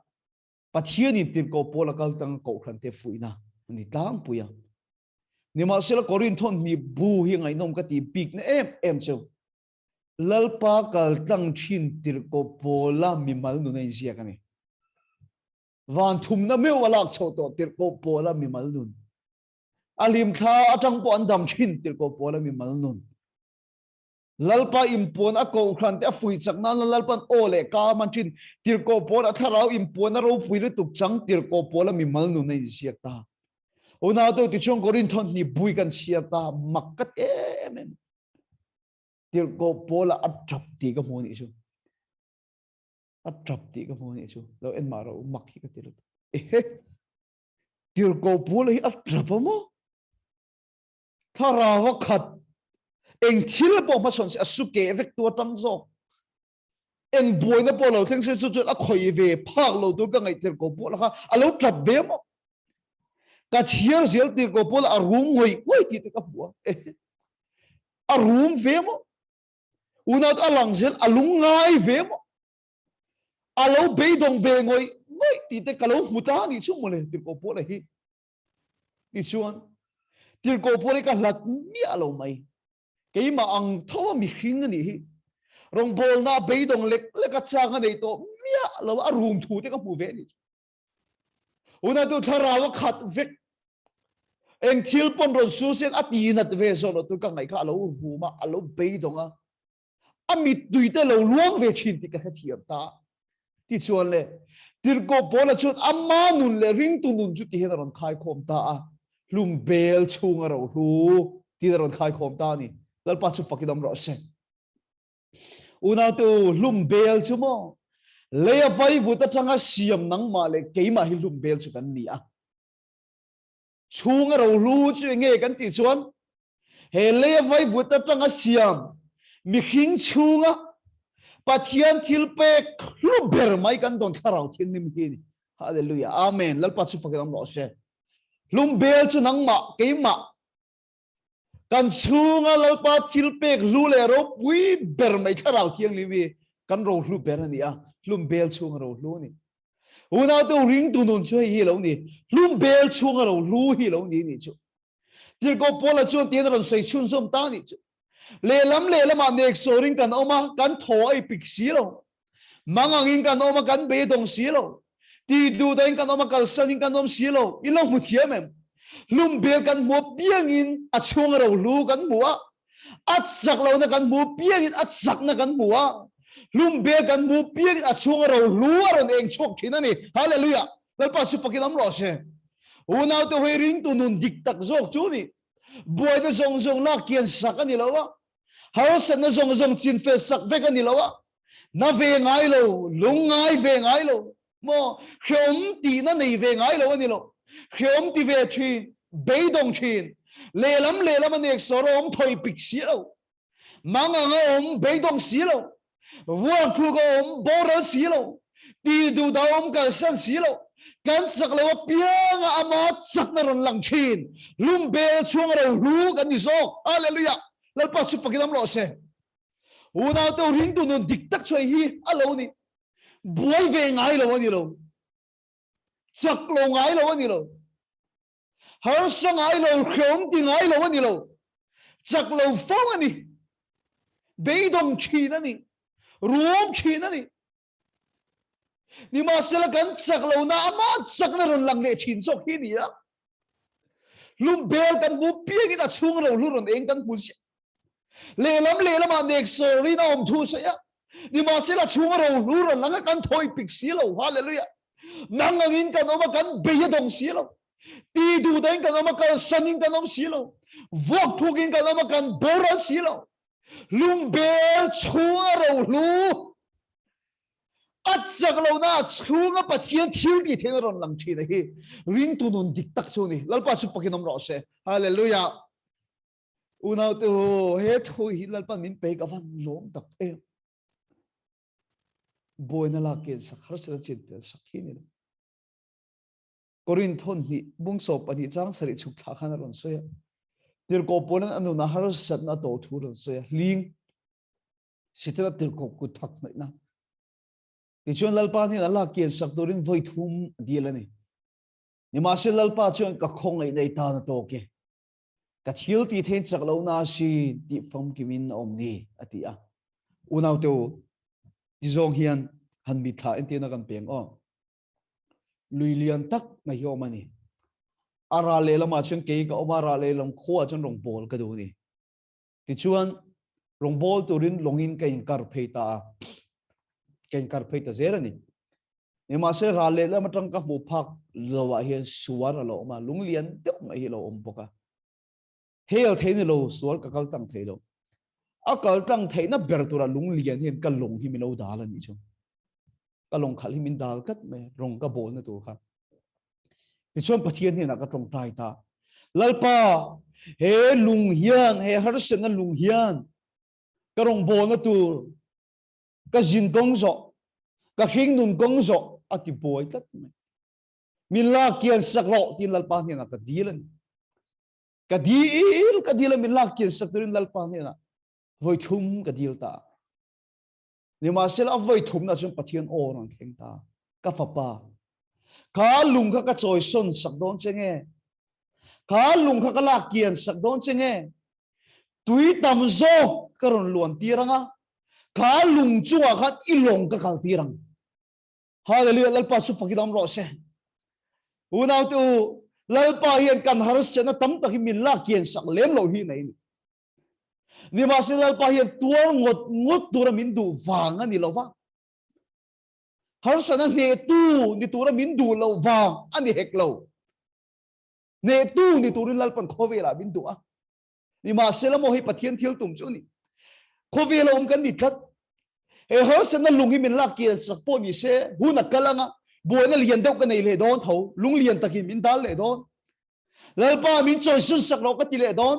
pathian ni tir ko pol kal tang kohhran te fuina ni tang puya ni ma sela korin thon mi bu hi ngai nom ka ti big na em chu Lalpa kal tang thin tir ko pola mi mal nu nei sia ka ni van thum na me wala chho to tir ko pola mi mal nun alim tha atang po andam thin tir ko pola mi mal nun lalpa impon a kohhran te a fui chakna lalpan ole ka man thin tirko pol a tharau impon a ro pui le tuk chang tirko pol a mi mal nu nei siak ta una to ti chong korin thon ni bui kan siak ta makkat em tirko pol a trap ti ka moni chu a trap ti ka moni chu lo en ma ro makhi ka tir tirko pol hi a trap mo thara wa khat eng thil bo ma son se asuke vek tu tang zo eng boi na polo theng se chu chu a khoi ve phak lo tu ka ngai tir ko pol kha alo trap ve mo ka chiar zel tir ko pol a room hoi ti te ka bua a room ve mo una to alang zel alung ngai ve mo alo be dong ve ngoi ti te ka lo muta ni chu mo le tir ko pol hi ti chuan tir ko pol ka lat mi alo mai cái mà ang thâu mi khinh ni hi rong bol na be dong lek ka chang nei to mia lo a room thu te ka pu ve ni una tu thara wa khat vek eng thil pon ron su sen ati nat ve so lo tu ka ngai kha lo hu ma alo be dong a ami tui te lo luang ve chin ti ka thiam ta ti chuan le tir ko bola chut amma nun le ring tu nun chu ti he ron khai khom ta a lum bel chung a ro hu ti ron khai khom ta ni lalpa chu pakidam ro se una tu lum bel chu mo le vai vu ta changa siam nang ma le ke ma hi lum bel chu kan ni a chung ro lu chu nge kan ti chuan he le vai vu ta changa siam mi khing chunga pathian thil pe lu ber mai kan don tharau thin nim hi hallelujah amen lalpa chu pakidam ro se lum bel chu nang ma ke ma kan chunga lalpa thil pek lu le ro pui ber mai tharau thiang liwi kan ro lu ber ani a lum bel chunga ro lu ni una to ring tu nun chu hi lo ni lum bel chunga ro lu hi lo ni chu tir ko pola chu ti ron sei chun som ta ni chu le lam ma nek soring kan oma kan tho ai pik si lo mangangin kan oma kan be dong si lo ti du dain kan oma kal sanin kan om si lo ilong mu thiam em lum bel kan mo piang in a chung ro lu kan mua at sak lo na kan mo piang in at sak na kan mua lum bel kan mo piang in a chung ro lu ron eng chok thin ani hallelujah lal pa su pakinam ro se una to he ring tu nun dik tak zok chu ni boy de zong na kian sak ani lo wa har san na zong chin fe sak ve kan ni lo wa na ve ngai lo lung ngai ve ngai lo mo khom ti na nei ve ngai lo ani lo khom ti ve thi be dong thin le lam nek sorom thoi pik si lo manga ngom be dong si lo wa thu gom bora si lo ti du daom ka san si lo kan chak lo piang ama chak na ron lang thin lum be chuang ro ru kan ni sok hallelujah lal pa su pakidam lo se una to ring tu non dik tak choi hi alo ni boy ve ngai lo ani lo chak lo ngai lo ani lo har sang ai lo khom ti ngai lo ani lo chak lo phong ani be dong chin ani ruom chin ani ni ma sela kan chak lo na ama chak na ron lang le chin sok hi ni la lum bel kan mu piang ina chung ro lu ron eng kan pu si le lam a nek sorry na om thu sa ya ni ma sela chung ro lu ron lang kan thoi pik si lo hallelujah nang angin kan oma kan be dong si lo ti du dain kan oma kan sanin kan om si lo vok thukin kan oma kan bora si lo lum bel chung ro lu at sak lo na chunga pathian thil ti theng ron lang thi hi ring tu nun dik tak chu ni lalpa su pakinom ro se hallelujah unau tu he thu hi lalpa min pe ka van lom tak e boy na la ke sakhar sa chin te sakhi ni korin thon ni bung so pani chang sari chuk tha khan ron so ya tir ko ponan anu na har sat na to thu ron so ya ling sitra tir ko ku thak na ti chuan lalpa ni la kian sak turin voi thum dilani ni ma se lalpa chuan ka khong ai nei ta na to ke ka thil ti then chak lo na si ti fam kimin om ni atia unau to ti zong hian han mi tha en ti na kan peng o luilian tak ma hi omani ara le lama chuan ke ka omara le lam kho chuan rong bol ka du ni ti chuan rong bol turin longin kain karpeta zerani ni ma se rale la matang ka mu phak lawa hian suar alo ma lunglian tek ma hi lo om boka hel theini lo suar ka kal tang theilo akal tang theina bertura lunglian hian ka long hi mi lo dal ani chu ka long khal hi min dal kat me rong ka bol na tu kha ti chon pathian ni na ka tong tai ta lalpa he lung hian he har sen na lung hian ka rong bol na tu ka jin gong zo ka hring nun gong zo ati boy tat me min la kian saklo tin lalpa ni na ka dilan ka dilan min la kian sak turin lalpa ni na voi thum ka dil ta ni ma sel a voi thum na chun pathian o rang theng ta ka fa pa ka lung ka choi son sak don chenge ka lung ka la kian sak don chenge tui tam zo karon luan tiranga ka lung chuwa khat ilong ka kal tirang hallelujah lalpa su fakidam ro se unaw tu lalpa hian kan har se na tam tak min la kian sak lem lo hi nei ni ma se lalpa hian tuar ngot tura min du wang ani lo wa har sa na ne tu ni tura min du lo wang ani hek lo ne tu ni turin lalpan khovela min du a ni ma se la mo hi pathian thil tum chu ni khovela kan ni khat e har sa na lungi min la kian sak po ni se hu na kalanga boy na lian deuh ka nei le don tho lung lian takin min dal le don lalpa min choi sun sak lo ka ti le don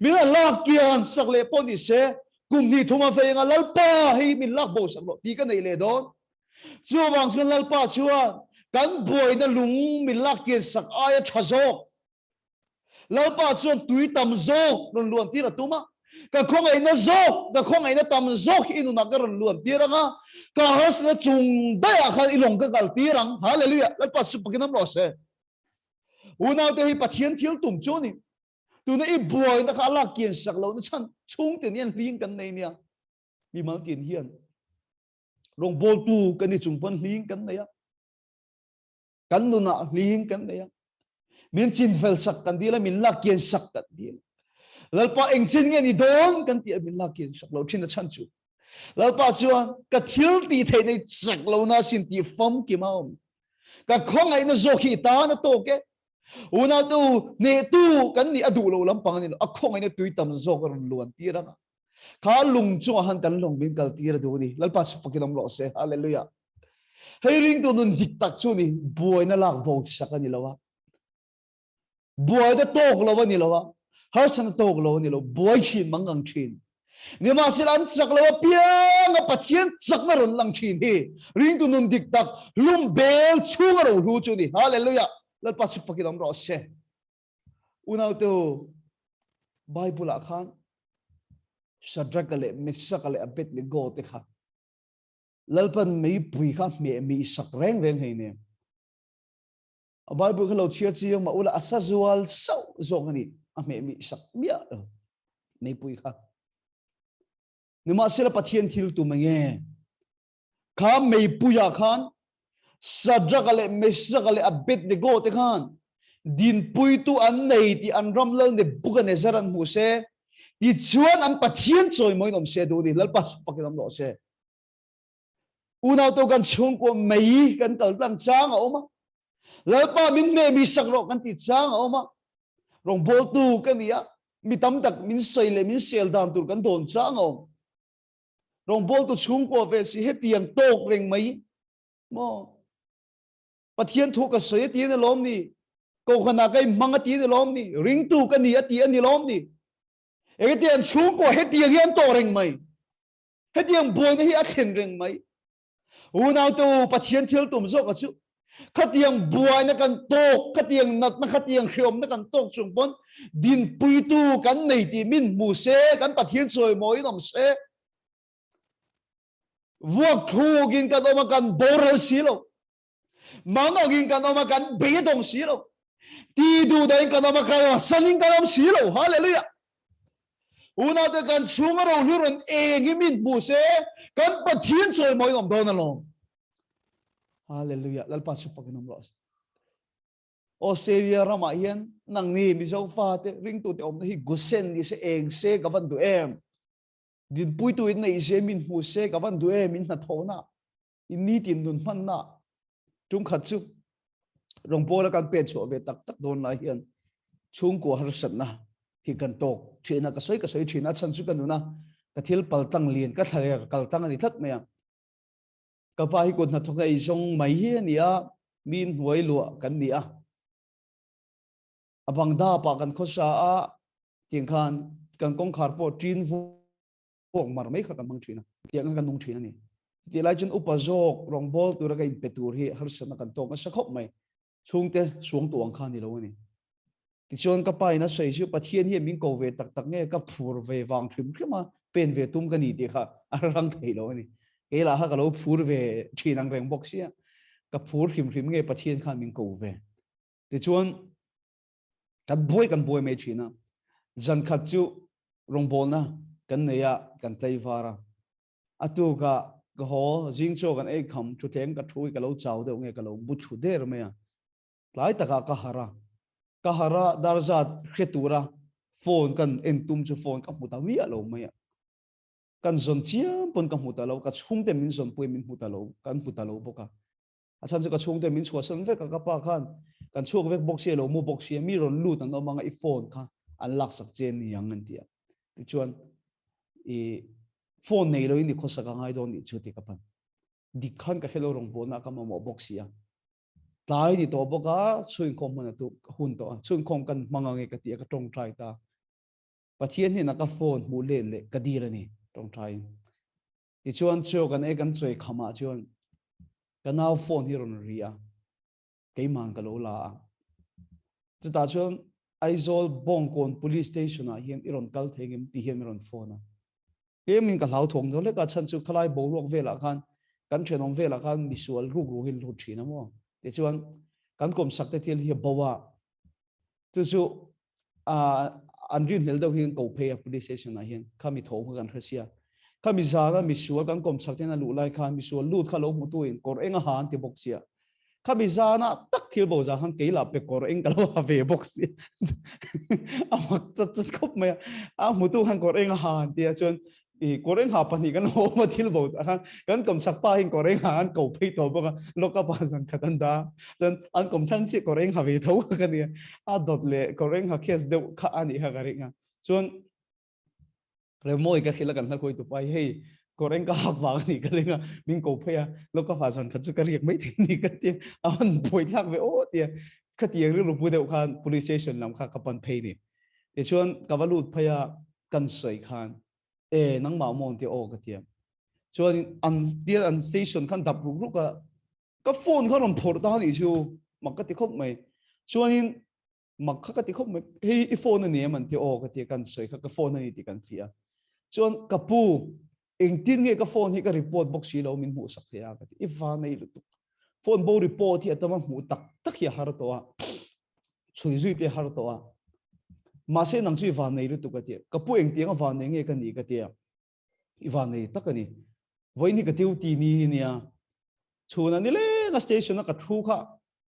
min la kian sak le po ni se kum ni thuma fe nga lalpa hi min lak bo sak lo ti ka nei le don chu wang sun lalpa chuan kan boy na lung min lak kian sak aya thazok lalpa chuan tui tam zo ron luan ti ra tuma ka khong ai na zo ka khong ai na tam zo inu na ka ron luan ti ranga ka has na chung da ya khan ilong ka kal ti rang hallelujah lalpa su pakinam ro se unaw te hi pathian thil tum chu ni tu na i boy na ka la kian sak lo na chan chung te nian hling kan nei nia mi mal tin hian rong bol tu kan ni chung pon hling kan nei ya kan nu na hling kan nei ya min chin fel sak kan dila min la kian sak kan dila lalpa eng chin nge ni don kan ti min la kian sak lo chin na chan chu lalpa chuan ka thil ti thei nei sak lo na sin ti fam ki maum ka khong ai na zo khi ta na to ke una tu ne tu kan ni adu lo lam pang ni a khong ai na tui tam zo ka ron luan ti ra kha lung chu han kan long bin kal ti ra du ni lalpa su fakilam lo se hallelujah hei ring tu nun dik tak chu ni boy na lak bo sak ani lawa boy da tok lo ni lawa har san tok lo ni lo boy chin mangang chin ni ma silan sak lo piang a pathian sak na ron lang chin hi ring tu nun dik tak lum bel chu ro hu chu ni hallelujah lalpa su fakilam ro se unaw tu bible khan sadrakale misakale abet ni go te kha lalpan mei pui kha mi sak reng hei ne a bible khalo chia chi ma ula asazual sau zongani a mi sak mia nei pui kha ni ma sela pathian thil tu mange kha mei puya khan sadrakale misakale abet ni go te khan din pui tu an nei ti an ram lal ne bukane zaran mu se ti chuan an pathian choi moi nom se du ni lalpa pakilam lo se unaw to kan chung ko mei kan tal tang chang oma lalpa min me mi sak ro kan ti chang oma rong bol tu kan ya mi tam tak min soi le min sel dam tur kan don chang om rong bol tu chung ko ve si he tiang tok reng mai mo pathian thu ka soi ti ne lom ni ko khana kai mang ti ne lom ni ring tu kan ni ati ani lom ni e tiang chung ko he tiang hian to reng mai he tiang boy na hi a khen reng mai unaw tu pathian thil tum zo ka chu khatiang buai na kan tok khatiang nat na khatiang khriom na kan tok chung pon din pui tu kan nei ti min mu se kan pathian choi moi nom se vuak thu gin kan oma kan boral silo manga gin kan oma kan be dong silo ti du dai kan oma kan sanin kan om silo hallelujah una te kan chunga ro luron engi min bu se kan pathian choi moi nom don along hallelujah lalpa su pakinam ros Australia rama hian nang ni mi zo fa te ring tu te om hi gusen ni se eng se gaban du em din pui tu in nei se min hu se ka van duê min na thona in ni tin dun man na chung khat chu rong bola kan pe chu ve tak tak don la hian chung ko har sat na hi kan tok thina ka soi thina chan chu kan na ka thil pal tang lien ka thale kal tang ani thlat me ka pa hi ko na thoka i song mai hi ania min huai lu kan ni a abang da pa kan khosa a tiang khan kan kong khar po trin vok mar mai kha kan mang thina tiang kan nung thina ni ti lai chun upazok rong bol tu ra ka impetur hi har sana kan tok sa khop mai chungte suang tuang khan ni lo ni ti chon ka pai na sei chu pathian hi min ko ve tak tak nge ka phur ve wang thim khima pen ve tum ka ni ti kha arang thei lo ni e la ha ka lo phur ve thinang reng bok sia ka phur him nge pathian khan min ko ve ti chon kan boi me thina zan khat chu rong bol na kan neya kan tlai vara atu ka ho jing cho kan ei kham thu theng ka thui ka lo chau de nge ka lo bu thu der me lai taka ka hara darzat khretura phone kan entum chu phone ka muta wi alo me kan zon chiam pon ka muta lo ka chung te min zon pui min muta lo kan muta lo boka achan chu ka chung te min chua san ve ka pa khan kan chuak vek box ye lo mu box ye mi ron lu tan manga I phone kha an lak sak chen ni yang an tia ti chuan I phone nei lo ni khosa ka ngai don ni chu ti ka pan di khan ka hello rong bo na ka mo box ya tai ni to boka chuin khom man tu hun to chuin khom kan manga nge ka ti ka tong trai ta pathian ni na ka phone mu le le ka di ra ni tong trai ti chuan chu kan e kan choi khama chuan kanau phone hi ron ria cái mang cái lỗ là chúng ta chuan aizol bong kon police station à hiện iron kal theng em ti hiện iron phone à cái mình cái lão thong đó lấy cái chân chú khai bầu ruộng về là kan chuyện ông về là kan visual ruk ru hin ru chi na mo để chuan kan kom sak te thiel hi bawa chu an rin hel do hin ko pay police station à hiện kami thong kan khasia kami zara visual kan kom sak te na lu lai khan visual lut kha lo mu tu in kor enga han ti boxia kami zana tak thil bo za han keila pe kor eng kalo ave box amak chat khop me a mutu han kor eng han tia chon I kor eng ha pani kan ho ma thil bo han kan kom sak pa hin kor eng han ko phei to boka loka pa san khatan da chen an kom thang chi kor eng ha ve tho ka ni a dot le kor eng ha kes de kha ani ha gari nga chon remoi ka khila kan hal khoi tu pai hei koreng ka hak wang ni ka lenga min ko phaya loka phasan khatsu ka riak mai the ni ka ti an poi thak ve o ti khatiang ru pu deu khan police station lam kha kapan phei ni ti chuan kawalut phaya kan soi khan e nang ma mon ti o ka ti chuan an station khan dap ru ka phone kha rom thor ta ni chu makka ti khop mai chuan in makka ka ti khop mai hei phone ni man ti o ka ti kan soi kha ka phone ni ti kan fia chuan kapu eng tin nge ka phone hi ka report box hi lo min mu sak thea ka ifa nei lu tu phone bo report hi atama mu tak hi har to a chui zui te har to a ma se nang chui van nei lu tu ka ti ka pu eng tiang van nei nge ka ni ka ti iwa nei tak ani voi ni ka tiu ti ni nia chuna ni le nga station ka thu kha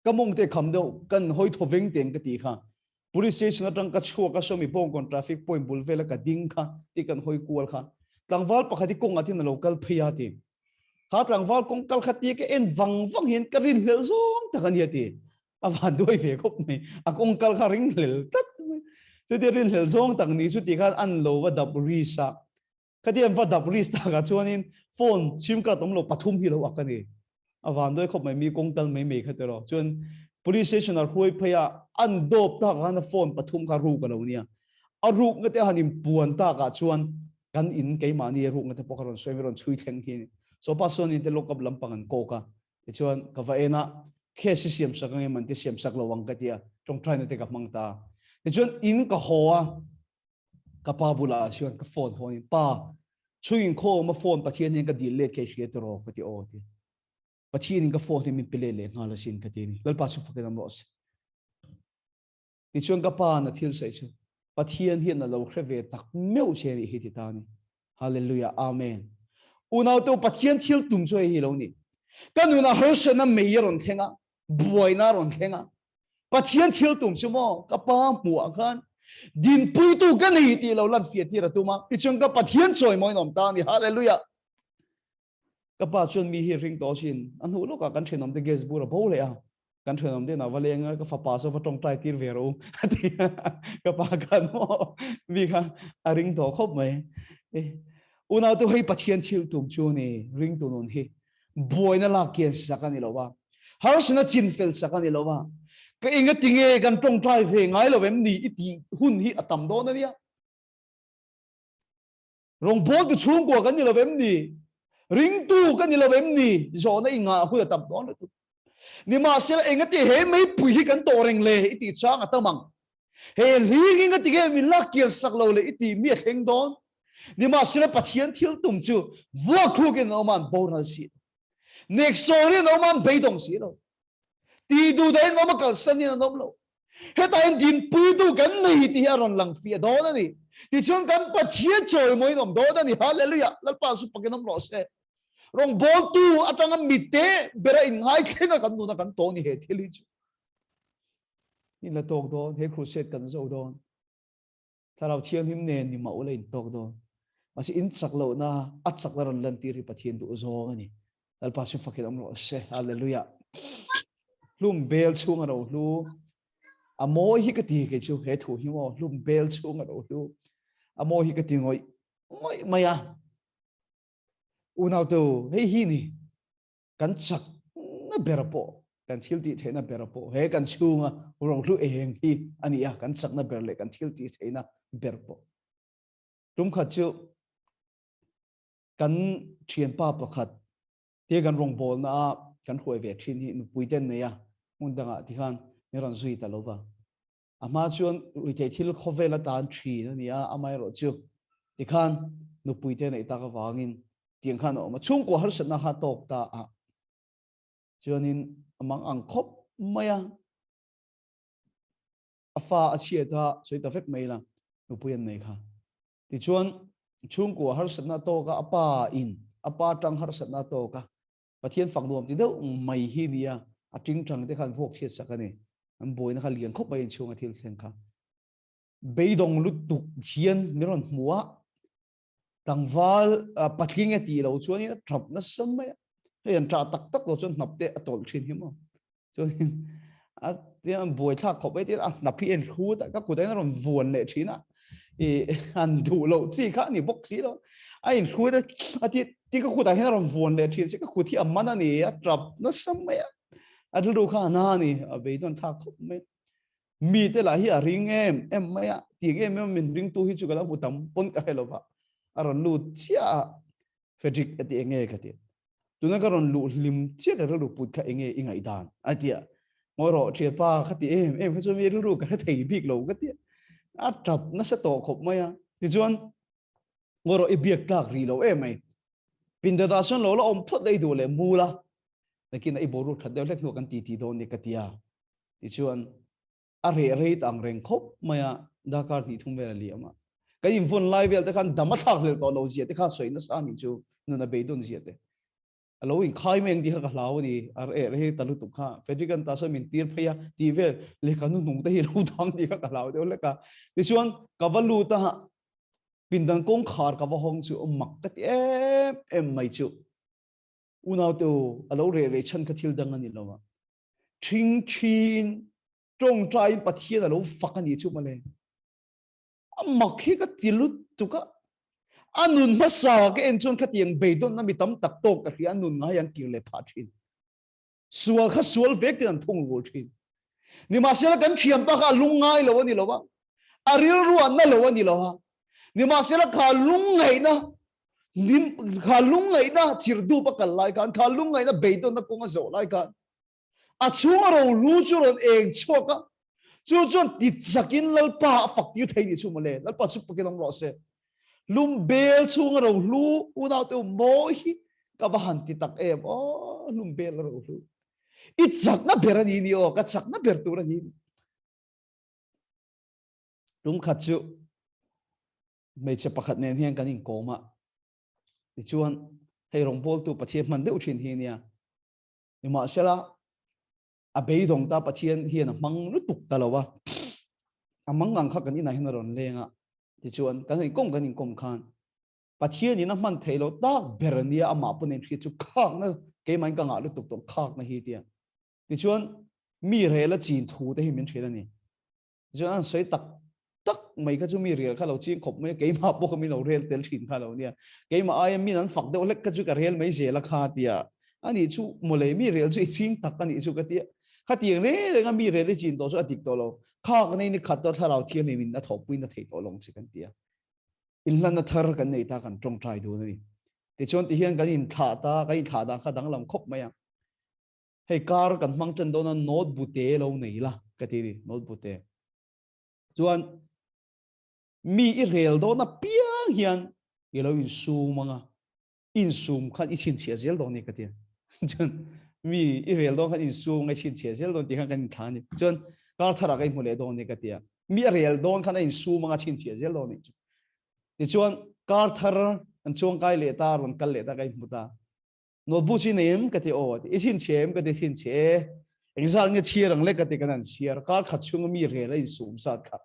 ka mong te kham do kan hoi tho veng teng ka ti kha police station atang ka chua ka so mi pong kon traffic point bul vela ka ding kha ti kan hoi kual kha tlangwal pakhati kong atin local phia ti kha tlangwal kong kal khati ke en wang hin ka rin hel zong ta kan yati awan doi ve khop me a kong kal kha ring hel tat tu de rin hel zong tang ni chu ti kha an lo wa dab ri sa khati an wa dab ri sta ga chuanin phone sim ka tom lo pathum hi lo akani awan doi khop me mi kong kal me khatero chuan police station ar hoi phia an dop ta ga na phone pathum ka ru ka lo nia a ru ngate hanim puan ta ga chuan kan in ke mani ru ngate pokaron soiron chui theng hi so pa son in te lokap lampang an ko ka e chuan ka va ena khe si siam sak nge man te siam sak lo wang ka tia tong try na te ka mangta e chuan in ka hoa ka pa bula chuan ka phone ho in pa chuin kho ma phone pathian in ka dil le ke hriat ro ka ti o ti pathian in ka phone ni min pele le ngala sin ka ti ni lalpa su fakenam ros ti chuan ka pa na thil sai chu pathian hian na lo khreve tak meu che ni hi ti ta ni hallelujah amen unau to pathian thil tum choi hi lo ni kanuna harsana meyeron thenga buaina ron thenga pathian thil tum chumo ka pa mu akhan din pui tu kan hi ti lo lan fiat ti ra tu ma ti chung ka pathian choi moi nom ta ni hallelujah ka pa chun mi hi ring to sin an hu lo ka kan thenom te ges bu ra bo le a kan thenom de na wa le nga ka fa pa so fa tong tai tir ve ro ati ka pa kan mo mi kha a ring to khop mai una tu hei pathian chil tum chu ni ring tu non hi boy na la ke sakani lo wa har sna chin fel sakani lo wa ka inga tinge kan tong tai ve ngai lo vem ni iti hun hi atam do na nia rong bo tu chung ko kan ni lo vem ni ring tu kan ni lo vem ni zo na inga hu atam do na tu ni ma se inga ti he mai pui hi kan to reng le iti chang atamang he li inga ti ge mi la ke sak lo le iti mi heng don ni ma se pathian thil tum chu vua thu ke no man bo ra si next sorry no man be dong si lo ti du dai no ma kal san ni no lo he ta en din pui tu kan nei ti ha ron lang fi do na ni ti chung kan pathian choi moi nom do na ni hallelujah lalpa su pakinom lo se rong bo tu atang mite bera in ngai khenga kan nu na kan to ni he thili chu in la tok do he crusade kan zo do tharau thiam him ne ni ma ule in tok do asi in chak lo na at chak la ron lan ti ri pathian tu zo ani lalpa su pakinom lo se hallelujah lum bel chung ro lu amo hi ka ti ke chu he thu hi mo lum bel chung ro lu amo hi ka ti ngoi ngoi maya unau tu hei hi ni kan chak na berapo kan thil ti theina berapo he kan chunga rong lu eng hi ani a kan chak na berle kan thil ti theina berpo tum kha chu kan thian pa pakhat te kan rong bol na kan hoi ve thin hi nu puiten ne ya mun danga ti khan ne ron zui ta lova ama chuan ui te thil khovela tan thi na ni a amai ro chu ti khan nu puiten nei ta ka wangin tiếng khan mà chung của har na ha tok ta a chuanin amang angkhop maya afa achia ta soi ta vek mai la nu puyan nei kha ti chuan chung của har na to ka apa in apa tang har na to ka pathian phang nuam ti deuh mai hi nia a ting tang te khan vok chiat sakani an boina kha lian khop mai chung a thil thleng kha beidong lu tuk hian miron muwa tangwal patling ti lo chuan in thap na samma he an tra tak tak lo chuan nap te atol thin hi mo chuan a te an boi thak khop ai te a na phi en khu ta ka ku dai na ron vuan le thina e an du lo chi kha ni bok si lo a in khu da a ti ka khu da he na ron vuan le thin se ka khu thi amma na ni a trap na samma a du kha na ni a be don thak khop me mi te la hi a ring em ma ya ti em min ring tu hi chu ka la hu tam pon ka hello ba aron lu chia Frederick ati enge kati tuna karon lu lim chia ka lu put ka enge ingai dan atia ngoro thia pa khati em chu mi ru ka thei bik lo kati a trap na sa to khop maya ti chuan ngoro e biak tak ri lo mai pinda da son lo om phot lei du le mula lekin ai boru that de lek no kan ti do ni katia ti chuan a re tang reng khop maya dakar ni thum ve li ama cái infon live vậy, kan dama thak le to lo zia te kha soi na sa ni chu nu na be don zia te alo in khai meng di kha hlaw ni ar e re talu tu kha fedrikan ta so min tir phaya ti ve le kanu nung te hi lo thang di kha hlaw de le ka ti chuan kavalu ta pindan kong khar ka wa hong chu mak ta em mai chu unau tu alo re chan ka thil dang ani lo wa thing thin trong trai pathian alo fak ani chu ma le makhi ka tilut tu ka anun masa ke enchon khatiang beidon na mitam tak tok ka ri anun nga yang kirle phathin sual kha sual vek tan thung go thin ni ma sela kan thiam pa ka lungai lo ni lo wa aril ruan na lo ni lo ha ni ma sela kha lungai na nim kha lungai na chirdu pa kal lai kan kha lungai na beidon na konga zo lai kan a chunga ro lu chu ron eng choka chu chon ti sakin lalpa fak yu thei ni chu male lalpa su pakinong lo se lum bel chung ro lu unau te moi ka bahan ti tak em o lum bel ro lu i chak na berani ni o ka chak na ber tu ra ni lum khat chu me che pakhat nen hian kan in koma ti chuan hei rong bol tu pathian man deuh thin hi nia ni ma sela a beidong ta pathian hian mang lu tuk ta lawa amang ngang khak kan ina hin ron lenga ti chuan kan in kom khan pathian in man thailo tak bernia ama punen thi chu khak na ke man ka nga lu tuk tok khak na hi tia ti chuan mi rela chin thu te hi min thela ni chuan soi tak tak mai ka chu mi rel kha lo chi khop mai ke ma po mi lo rel tel thin kha lo nia ke ma ai mi nan fak de lek ka chu ka rel mai je la kha tia ani chu mole mi rel chu ching tak ani chu ka tia kha tiang le nga mi rel chin to chu atik to lo khak nei ni khat to tharau thian ni min na thop pui na thei to long chi kan tia in lan na thar kan nei ta kan trong trai du ni ti chon ti hian kan in tha ta kha dang lam khop mai hei kar kan mang chen do na not bu te lo nei la ka ti ni not bu te chuan mi i rel do na piang hian i lo in su manga in sum khan i chin chia zel do ni ka ti chuan mi i rel do khan in su ngai chin chia zel do ti khan kan tha ni chuan kar thara kai mu le do ni ka ti mi rel do khan in su manga chin chia zel do ni ti chuan kar thar an chuang kai le ta ron kal le ta kai mu ta no bu chi nem ka ti o i chin chem ka ti chin che exal nge chirang le ka ti kan an chiar kar khat chung mi rel in sum sat kha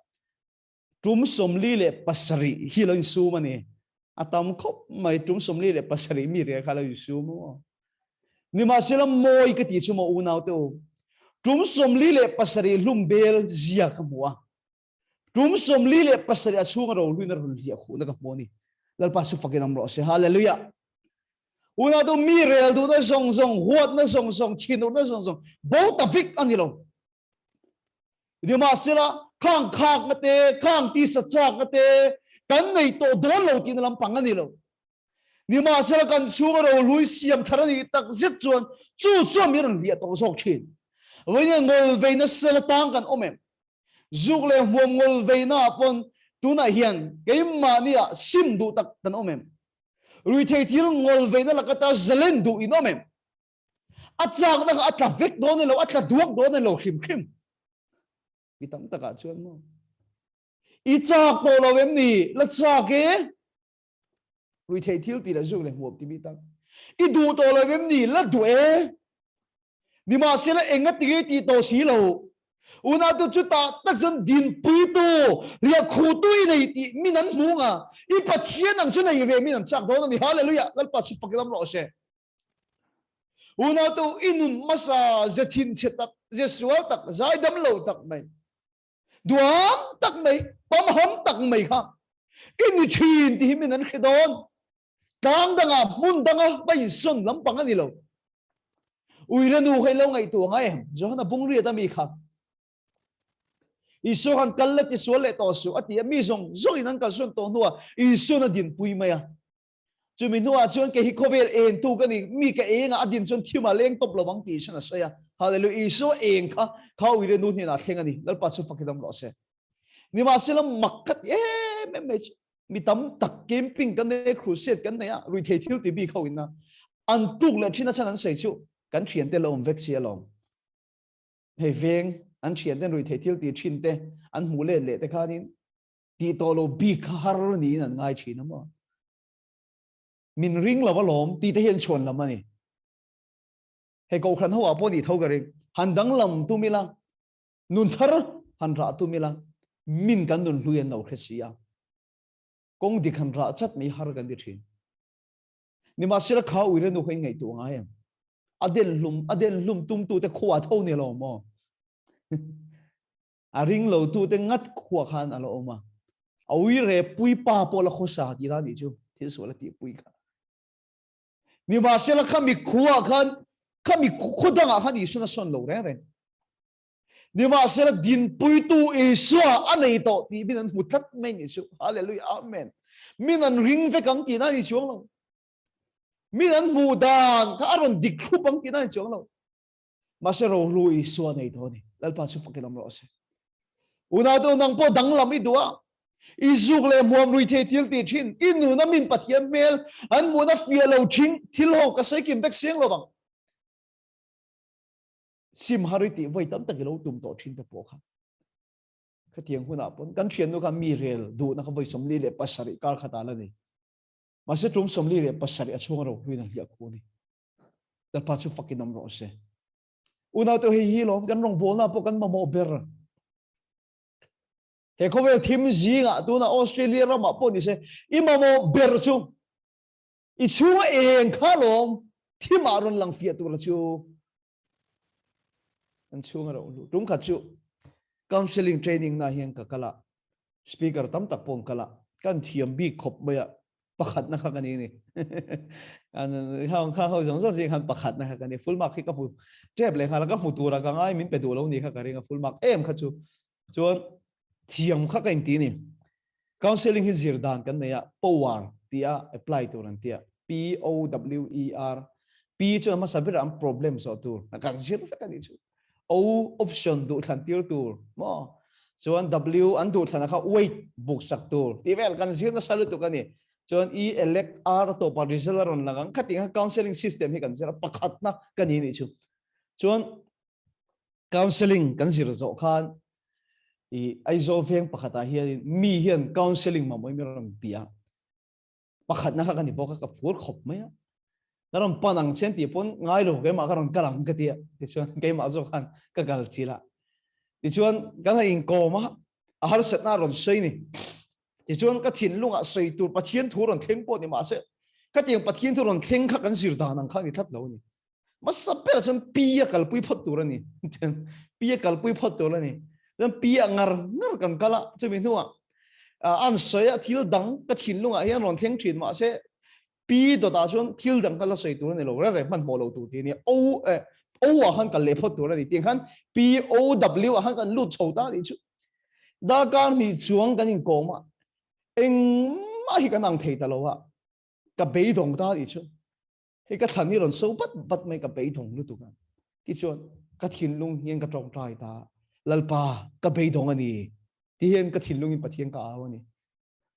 tum somli le pasari hi lo su mani atam khop mai tum somli le pasari mi re khala su mo ni ma selam moi ka ti chu mo unaw to tum somli le pasari lumbel zia ka mo tum somli le pasari achunga ro luina ro lia khu na ka mo ni lalpa su fakinam ro se hallelujah unaw to mi re du na song huat na song thinu na song bo ta fik anilo ni ma sela khang khak ngate khang ti sa chak ngate kan nei to don lo tin lam pang ani lo ni ma sel kan chu ro lui siam tharani tak zit chuan chu mi ron lia to sok thin wein ngol veina sel tang kan omem zuk le huam ngol veina pon tuna hian keima nia sim du tak kan omem rui thei thil ngol veina lakata zalen du in omem achak na atla vek don lo atla duak don lo khim bitam taka chuan mo i chak to lo em ni la chak e rui thei thil ti la zuk le huam ti bi tak i du to lo em ni la du e ni ma se la enga ti to si lo una tu chu ta tak chun din pui tu ria khu tu nei ti mi nan mu nga i pathian ang chu nei ve mi nan chak do ni hallelujah lal pa su fakilam ro se una tu inun masa zathin chetak jesual tak zai dam lo tak mai duam tak mai pam ham tak mai kha in chin ti min an khidon tang danga mun danga bai sun lam pang ani lo uira nu khai lo ngai tu ngai jo na bung ri ta mi kha isu han kal ti so le to su ati mi zong zong in an ka sun to nuwa isu na din pui maya chu mi nuwa chuan ke hi khovel en tu ka ni mi ka enga adin chun thima leng top lo bang ti sana soya hallelujah isu en kha kha uira nu ni na thenga ni lal pa su fakidam lo se ni ma selam makkat me mi tam tak camping kan ne crusade kan ne ya rui thei thil ti bi khawin na an tuk la thina chan an sei chu kan thian te lom vek sia lom hei veng an thian te rui thei thil ti thin te an hu le te kha nin ti to lo bi khar ni nan ngai thina mo min ring la lom ti te hian chon lam ani hei ko khan ho a po ni thau ga ring han dang lam tu mila nun thar han ra tu mila min kan nun luyan no khresia kong di khan ra chat mi har kan di thin ni ma sira kha uire no khoi ngai tu nga em aden lum tum tu te khwa thau ne lo mo a ring lo tu te ngat khwa khan alo ma awi re pui pa po la khosa di ra ni chu thi so la ti pui kha ni ma sira kha mi khwa khan khami khudanga khan isu na son lo re ni ma sela din pui tu iswa anei to ti binan mutat mai ni su hallelujah amen minan ring ve kang ti na ni chuang lo minan mudan ka aron dik khu pang ti na ni chuang lo ma se ro lu iswa nei to ni lalpa su fakilam lo se una to nang po dang lam i duwa izuk le muam rui the til ti thin inu na min pathian mel an mu na fia lo thing thil ho ka sai kim bek siang lo bang sim hariti voi tam tak lo tum to thin te po kha khatiang huna pon kan thian nu kha mi rel du na kha voi somli le pasari kar khata la ni ma se tum somli le pasari a chunga ro huina hlia khu ni dal pa chu fakinam ro se una to hi lo kan rong bol na po kan ma mo ber he khovel thim zinga tu na Australia ra ma po ni se imamo berchu I chunga eng khalom thimaron lang fia tu la chu an chunga ro lu tung kha chu counseling training na hian ka kala speaker tam tak pong kala kan thiam bi khop baya pakhat na kha kani ni an hang kha ho jong so ji han pakhat na kha kani full mark ki ka pu trep le khala ka pu tu ra ka ngai min pe du lo ni kha ka ringa full mark em kha chu chuan thiam kha ka ti ni counseling hi zir dan kan ne ya power tia apply tu ran tia POWER P cho ma sabir am problem so tu kan zir fa kan chu O option du than tir tu mo chuan W an du thana kha wait book sak tu ti vel kan zir na salu tu kan ni chuan E elect R to pa result ron langang khating counseling system hi kan zira pakhat na kan ni chu chuan counseling kan zir zo khan I ai zo veng pakhata hian mi hian counseling ma moi mi ram pia pakhat na kha kan ni bo ka phur khop mai karon panang chen ti pon ngai lo ke ma karon kalang ka tia ti chuan ke ma zo khan ka gal chila ti chuan kan in ko ma a har set na ron sei ni ti chuan ka thin lunga sei tur pathian thu ron thleng po ni ma se ka tiang pathian thu ron thleng kha kan sir da nang kha ni that lo ni ma sapera chon pia kal pui phot tur ni pia kal pui phot tur ni dan pia ngar kan kala chumi nuwa an soya thil dang ka thin lunga hian ron thleng thin ma se P do ta chuan thil dang kala sei tur ni lo re man mo lo tu ti ni o a han kal le phot tur ni ti khan POW a han kan lut chho ta ni chu da kan ni chuang kan in ko ma eng ma hi kan ang thei ta lo wa ka be dong ta ni chu he ka than ni ron so bat mai ka be dong lu tu kan ti chuan ka thin lung hian ka tong tai ta lalpa ka be dong ani ti hian ka thin lung in pathian ka awani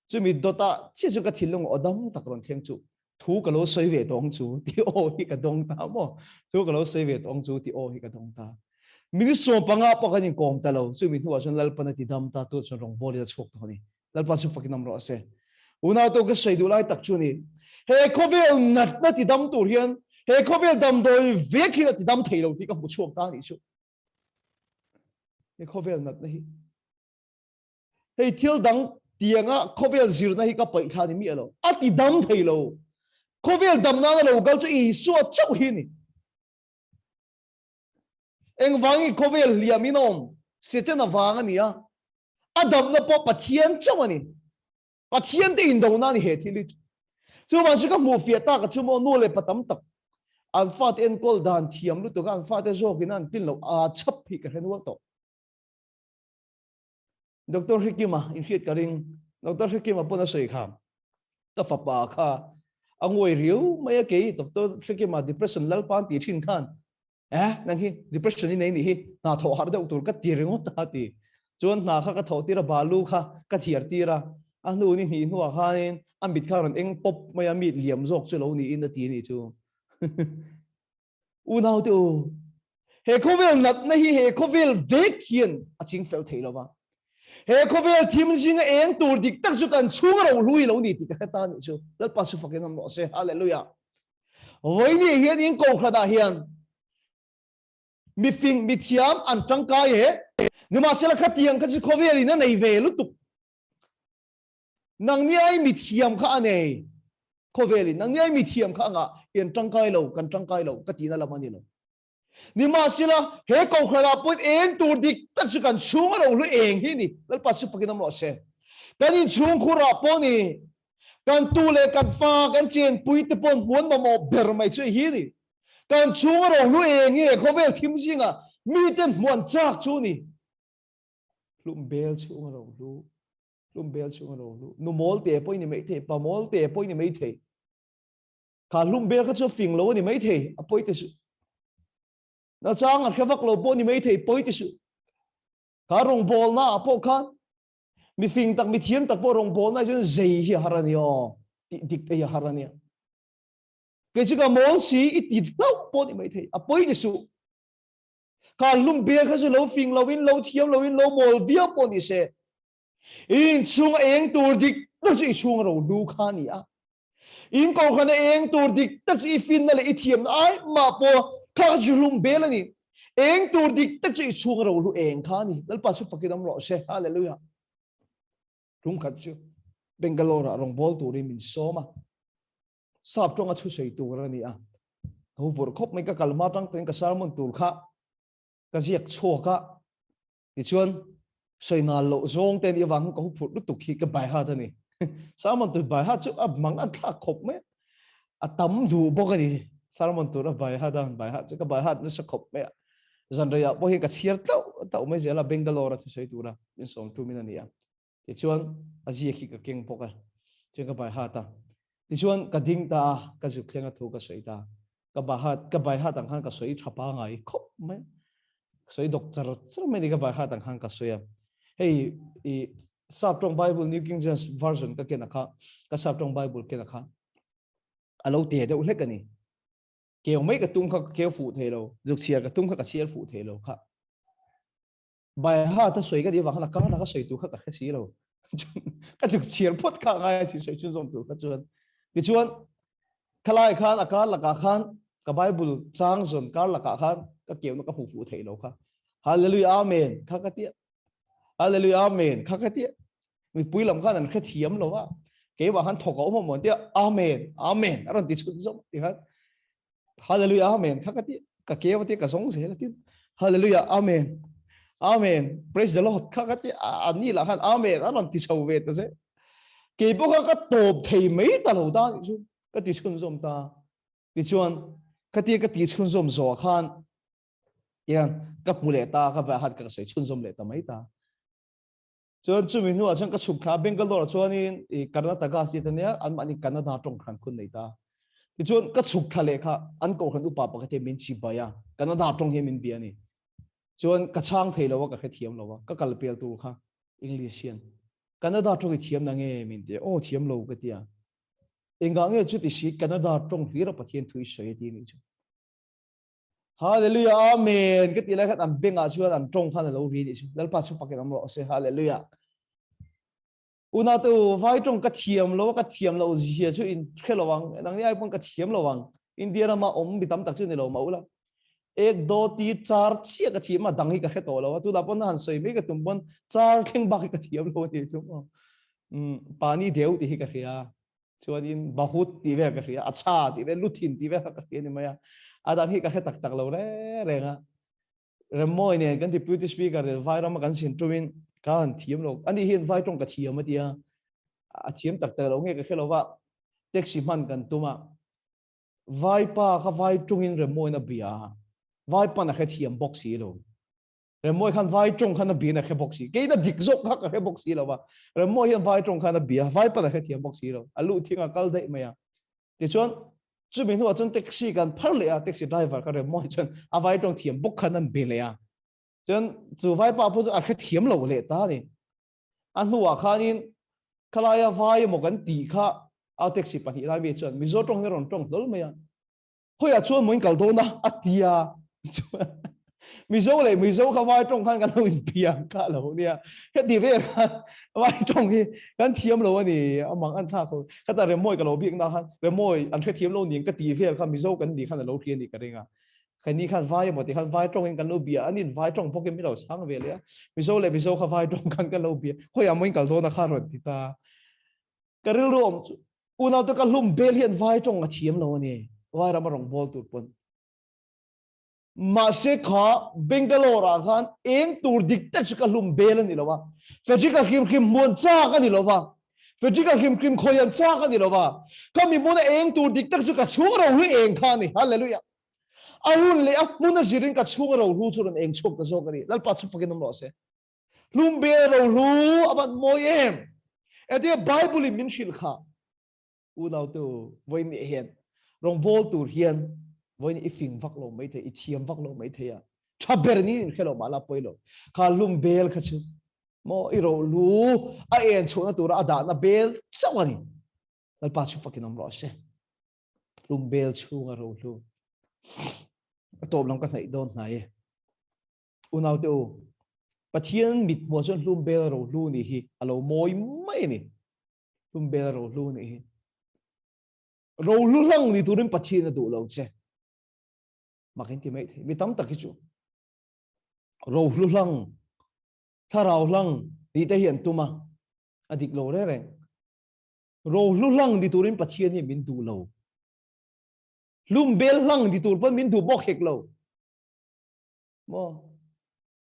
chu mi dota chi chu ka thin lung odam tak ron theng chu thu ka lo soi ve tong chu ti o hi ka dong ta mo thu ka lo soi ve tong chu ti o hi ka dong ta mi so panga pa kan in kom ta lo chu mi thu a chon lalpa na ti dam ta tu chon rong bol ya chok to ni lalpa chu fakinam ro ase una to ka sei du lai tak chu ni he khovel nat na ti dam tur hian he khovel dam doi ve khi na ti dam thei lo ti ka mu chok ta ni chu he khovel nat na hi he thil dang tianga khovel zir na hi ka pai tha ni mi alo ati dam thei lo khovel dam na lo gal chu I so chau hi ni eng wangi khovel liaminom sitena wanga ni a adam na po pathian chau ani pathian te in do na ni he thili chu man chu ka mu fia ta ka chu mo no le patam tak an fat en kol dan thiam lu to kan fat e zo kinan tin lo a chap hi ka hen wal to Dr. Hikima in hit karing Dr. Hikima puna sei kham ta fa pa kha angoi riu mai ke Dr. Hikima depression lalpan ti thin khan nang hi depression ni nei ni hi na tho har da tur ka ti ringo ta ti chon na kha ka tho ti ra balu kha ka thiar ti ra anu ni hi nuwa khain ambit kha ron eng pop mai ami liam jok chu lo ni in da ti ni chu u nau tu he khovel nat na hi he khovel vek hian a ching fel thei lo ba he khovel thim jing eng tur dik tak chu kan chung ro lui lo ni ti ka ta ni chu lal pa chu fakin am lo se hallelujah voi ni hian in ko khada hian mi fing mi thiam an tang kai he ni ma sela khatiang ka chu khovel ina nei ve lu tu nang ni ai mi thiam kha ane khovel nang ni ai mi thiam kha nga en tang kai lo kan tang kai lo ka ti na la mani lo ni ma sila he ko khara put eng tur dik tak chu kan chung ro lu eng hi ni lal pa chu fakin am lo se kan in chung khura po ni kan tu le kan fa kan chen pui te pon muan ma mo ber mai chu hi ni kan chung ro lu eng hi khovel thim jinga mi ten muan chak chu ni lum bel chung ro lu nu mol te poi ni mai the pa mol te poi ni mai the kha lum bel ka chu fing lo ni mai the a poi te su na chang at khawak lo po ni mai thei poi ti su ka rong bol na po khan mi fing tak mi thiam tak po rong bol na jun zei hi harani o ti dik te harani ke chu ka mol si I ti lau po ni mai thei a poi ti su ka lum be kha su lo fing lo in lo thiam lo in lo mol via po ni se in chung eng tur dik ta chu chung ro du kha ni a in ko khana eng tur dik ta chu fin na le I thiam ai ma po kha julum belani eng tur dik tak chu chung ro lu eng kha ni lal pa su fakidam ro se hallelujah rung khat chu Bangalore rong bol turi min soma sap tong a thu sei tu ra ni a hu bur khop mai ka kalma tang ten ka salmon tur kha ka ziak cho ka ti chuan soi na lo zawng ten iwang ko hu phut tu khi ka bai ha ta ni salmon tu bai ha chu ab mang a thla khop me a tam du bo ka ni salmon tur a bai ha dan bai ha chu ka bai ha na sa khop me zan ria bo hi ka chiar tau mai zela Bangalore thu sei tu ra in som tu min ani a ti chuan a ziak hi ka keng poka chu ka bai ha ta ti chuan ka ding ta ka zu thlenga thu ka sei ta ka bai ha tang khan ka soi thapa ngai khop me soi doctor char me ni ka bai ha tang khan ka soya hey I Sabtong Bible New King James Version ka kena kha ka Sabtong Bible kena kha alo te de ulek ani keu mai ka tung kha keu fu thelo juk chiar ka tung kha ka chiar fu thelo kha bai ha ta soi ka di wa kha ka soi tu kha ka si lo ka juk chiar phot kha ngai si soi chun zom tu ka chuan ti chuan khalai khan akal laka khan ka Bible chang zon kar laka khan ka keu no ka fu thelo kha hallelujah amen kha ka ti hallelujah amen kha ka ti mi pui lam khan an kha thiam lo wa ke wa khan thok o mo ti amen amen aron ti chun zom ti kha hallelujah amen kha ka ti ka ke wa ti ka song se ti hallelujah amen amen praise the Lord kha ka ti ani la khan amen aron ti chau ve ta se ke bo ka top thei mai ta lo da chu ka ti chun zom ta ti chuan ka ti chun zom zo khan yan ka pule ta ka ba hat ka sei chun zom le ta mai ta chuan chu min nuwa chuan ka chuk kha Bangalore chuan in Karnataka si ta nia an mani Canada tong khan khun nei ta ti chuan ka chuk thale kha an ko khan upa pa ka te min chi ba ya Canada tong he min bi ani chuan ka chang thei lo ka kha thiam lo ka kal pel tu kha Englishian Canada tong hi thiam na nge min te o thiam lo ka tia enga nge chu ti si Canada tong hira pathian thui soi ti ni chu hallelujah amen cái tiếng này các anh bên ngã chuan anh trong khan lo ri ni chu lalpa chu fakin amro se hallelujah una tu vai trong cái thiam lo zia chu in khelawang nang ni ai pon ka thiam lawang India ma om bitam tak chu ni lo ma ula ek do ti char chia ka thiam ma dang hi ka khe to lo tu la pon han soi me ka tum pon char kheng ba ka thiam lo ni chu pani deu ti hi ka ria chuan in bahut ti ve ka ria acha ti ve luthin ti ve ka ria ni maya adang hi ka khe tak tak lo re nga remoi ne kan deputy speaker vai ram kan sin tuin kan thiam lo ani hin vai tong ka thiam ma dia a thiam tak tak lo nge ka khelo wa taxi man kan tuma vai pa kha vai tungin remoi na bia vai pa na khe thiam box hi lo remoi khan vai tong khan na bi na khe box hi ke na dik zok kha ka khe box hi lo wa remoi hin vai tong khan na bia vai pa na khe thiam box hi lo alu thinga kal dei ma ya ti chon chu min huwa chun taxi kan phar le a taxi driver ka remoi chon a vai tong thiam box khan an be le ya chon chu vai pa pu a khe thiam lo le ta ni an huwa khanin khalaya vai mo kan ti kha a taxi pa hi lai be chon mizo tong ne ron tong dol me ya hoya chuan moin kal do na atia mizo kha vai tong khan kan lo in piang ka lo nia he di ve khan vai tong hi kan thiam lo ani amang an tha ko ka ta remoi ka lo bik na khan remoi an khe thiam lo ning ka ti ve kha mizo kan ni khan lo thian ni ka ringa khani khan vai mo ti khan vai tong in kan lo bia anin vai tong pokem mi lo sang ve le mizo kha vai tong kan kan lo bia hoya moin kal do na kha ron ti ta ka ril rom una to ka lum bel hian vai tong a thiam lo ani vai ram rong bol tu pon ma se kha Bangalore khan eng tur dik ta chu ka lum bel ani lo wa Frederick kim mon cha ka ni lo wa Frederick kim khoyan cha ka ni lo wa ka mi mon eng tur dik ta chu ka chu ro hu eng kha ni hallelujah ahun le apuna zirin ka chu ro hu chu ron eng chok ka zo ka ni lalpa chu fakin nom lo se lum bel ro lu aban moyem etia Bible min shil kha unau tu voin hen rong bol tur hian voin ifing vak lo mai the ithiam vak lo mai the ya thaber ni khelo mala poilo kha lum bel kha chu mo iro lu a en chuna tur ada na bel chawani al pa chu fakin om ro se lum bel chu nga ro lu atop lam ka thai don nai unau tu pathian mit mo chon lum bel ro lu ni hi alo moi mai ni lum bel ro lu ni hi ro lu lang ni turin pathian na du lo che makin ti mai the mi tam tak chu ro lu lang tharau lang ni te hian tuma adik lo re reng ro lu lang di turin pathian ni min du lo lum bel lang di tur pan min du bok hek lo mo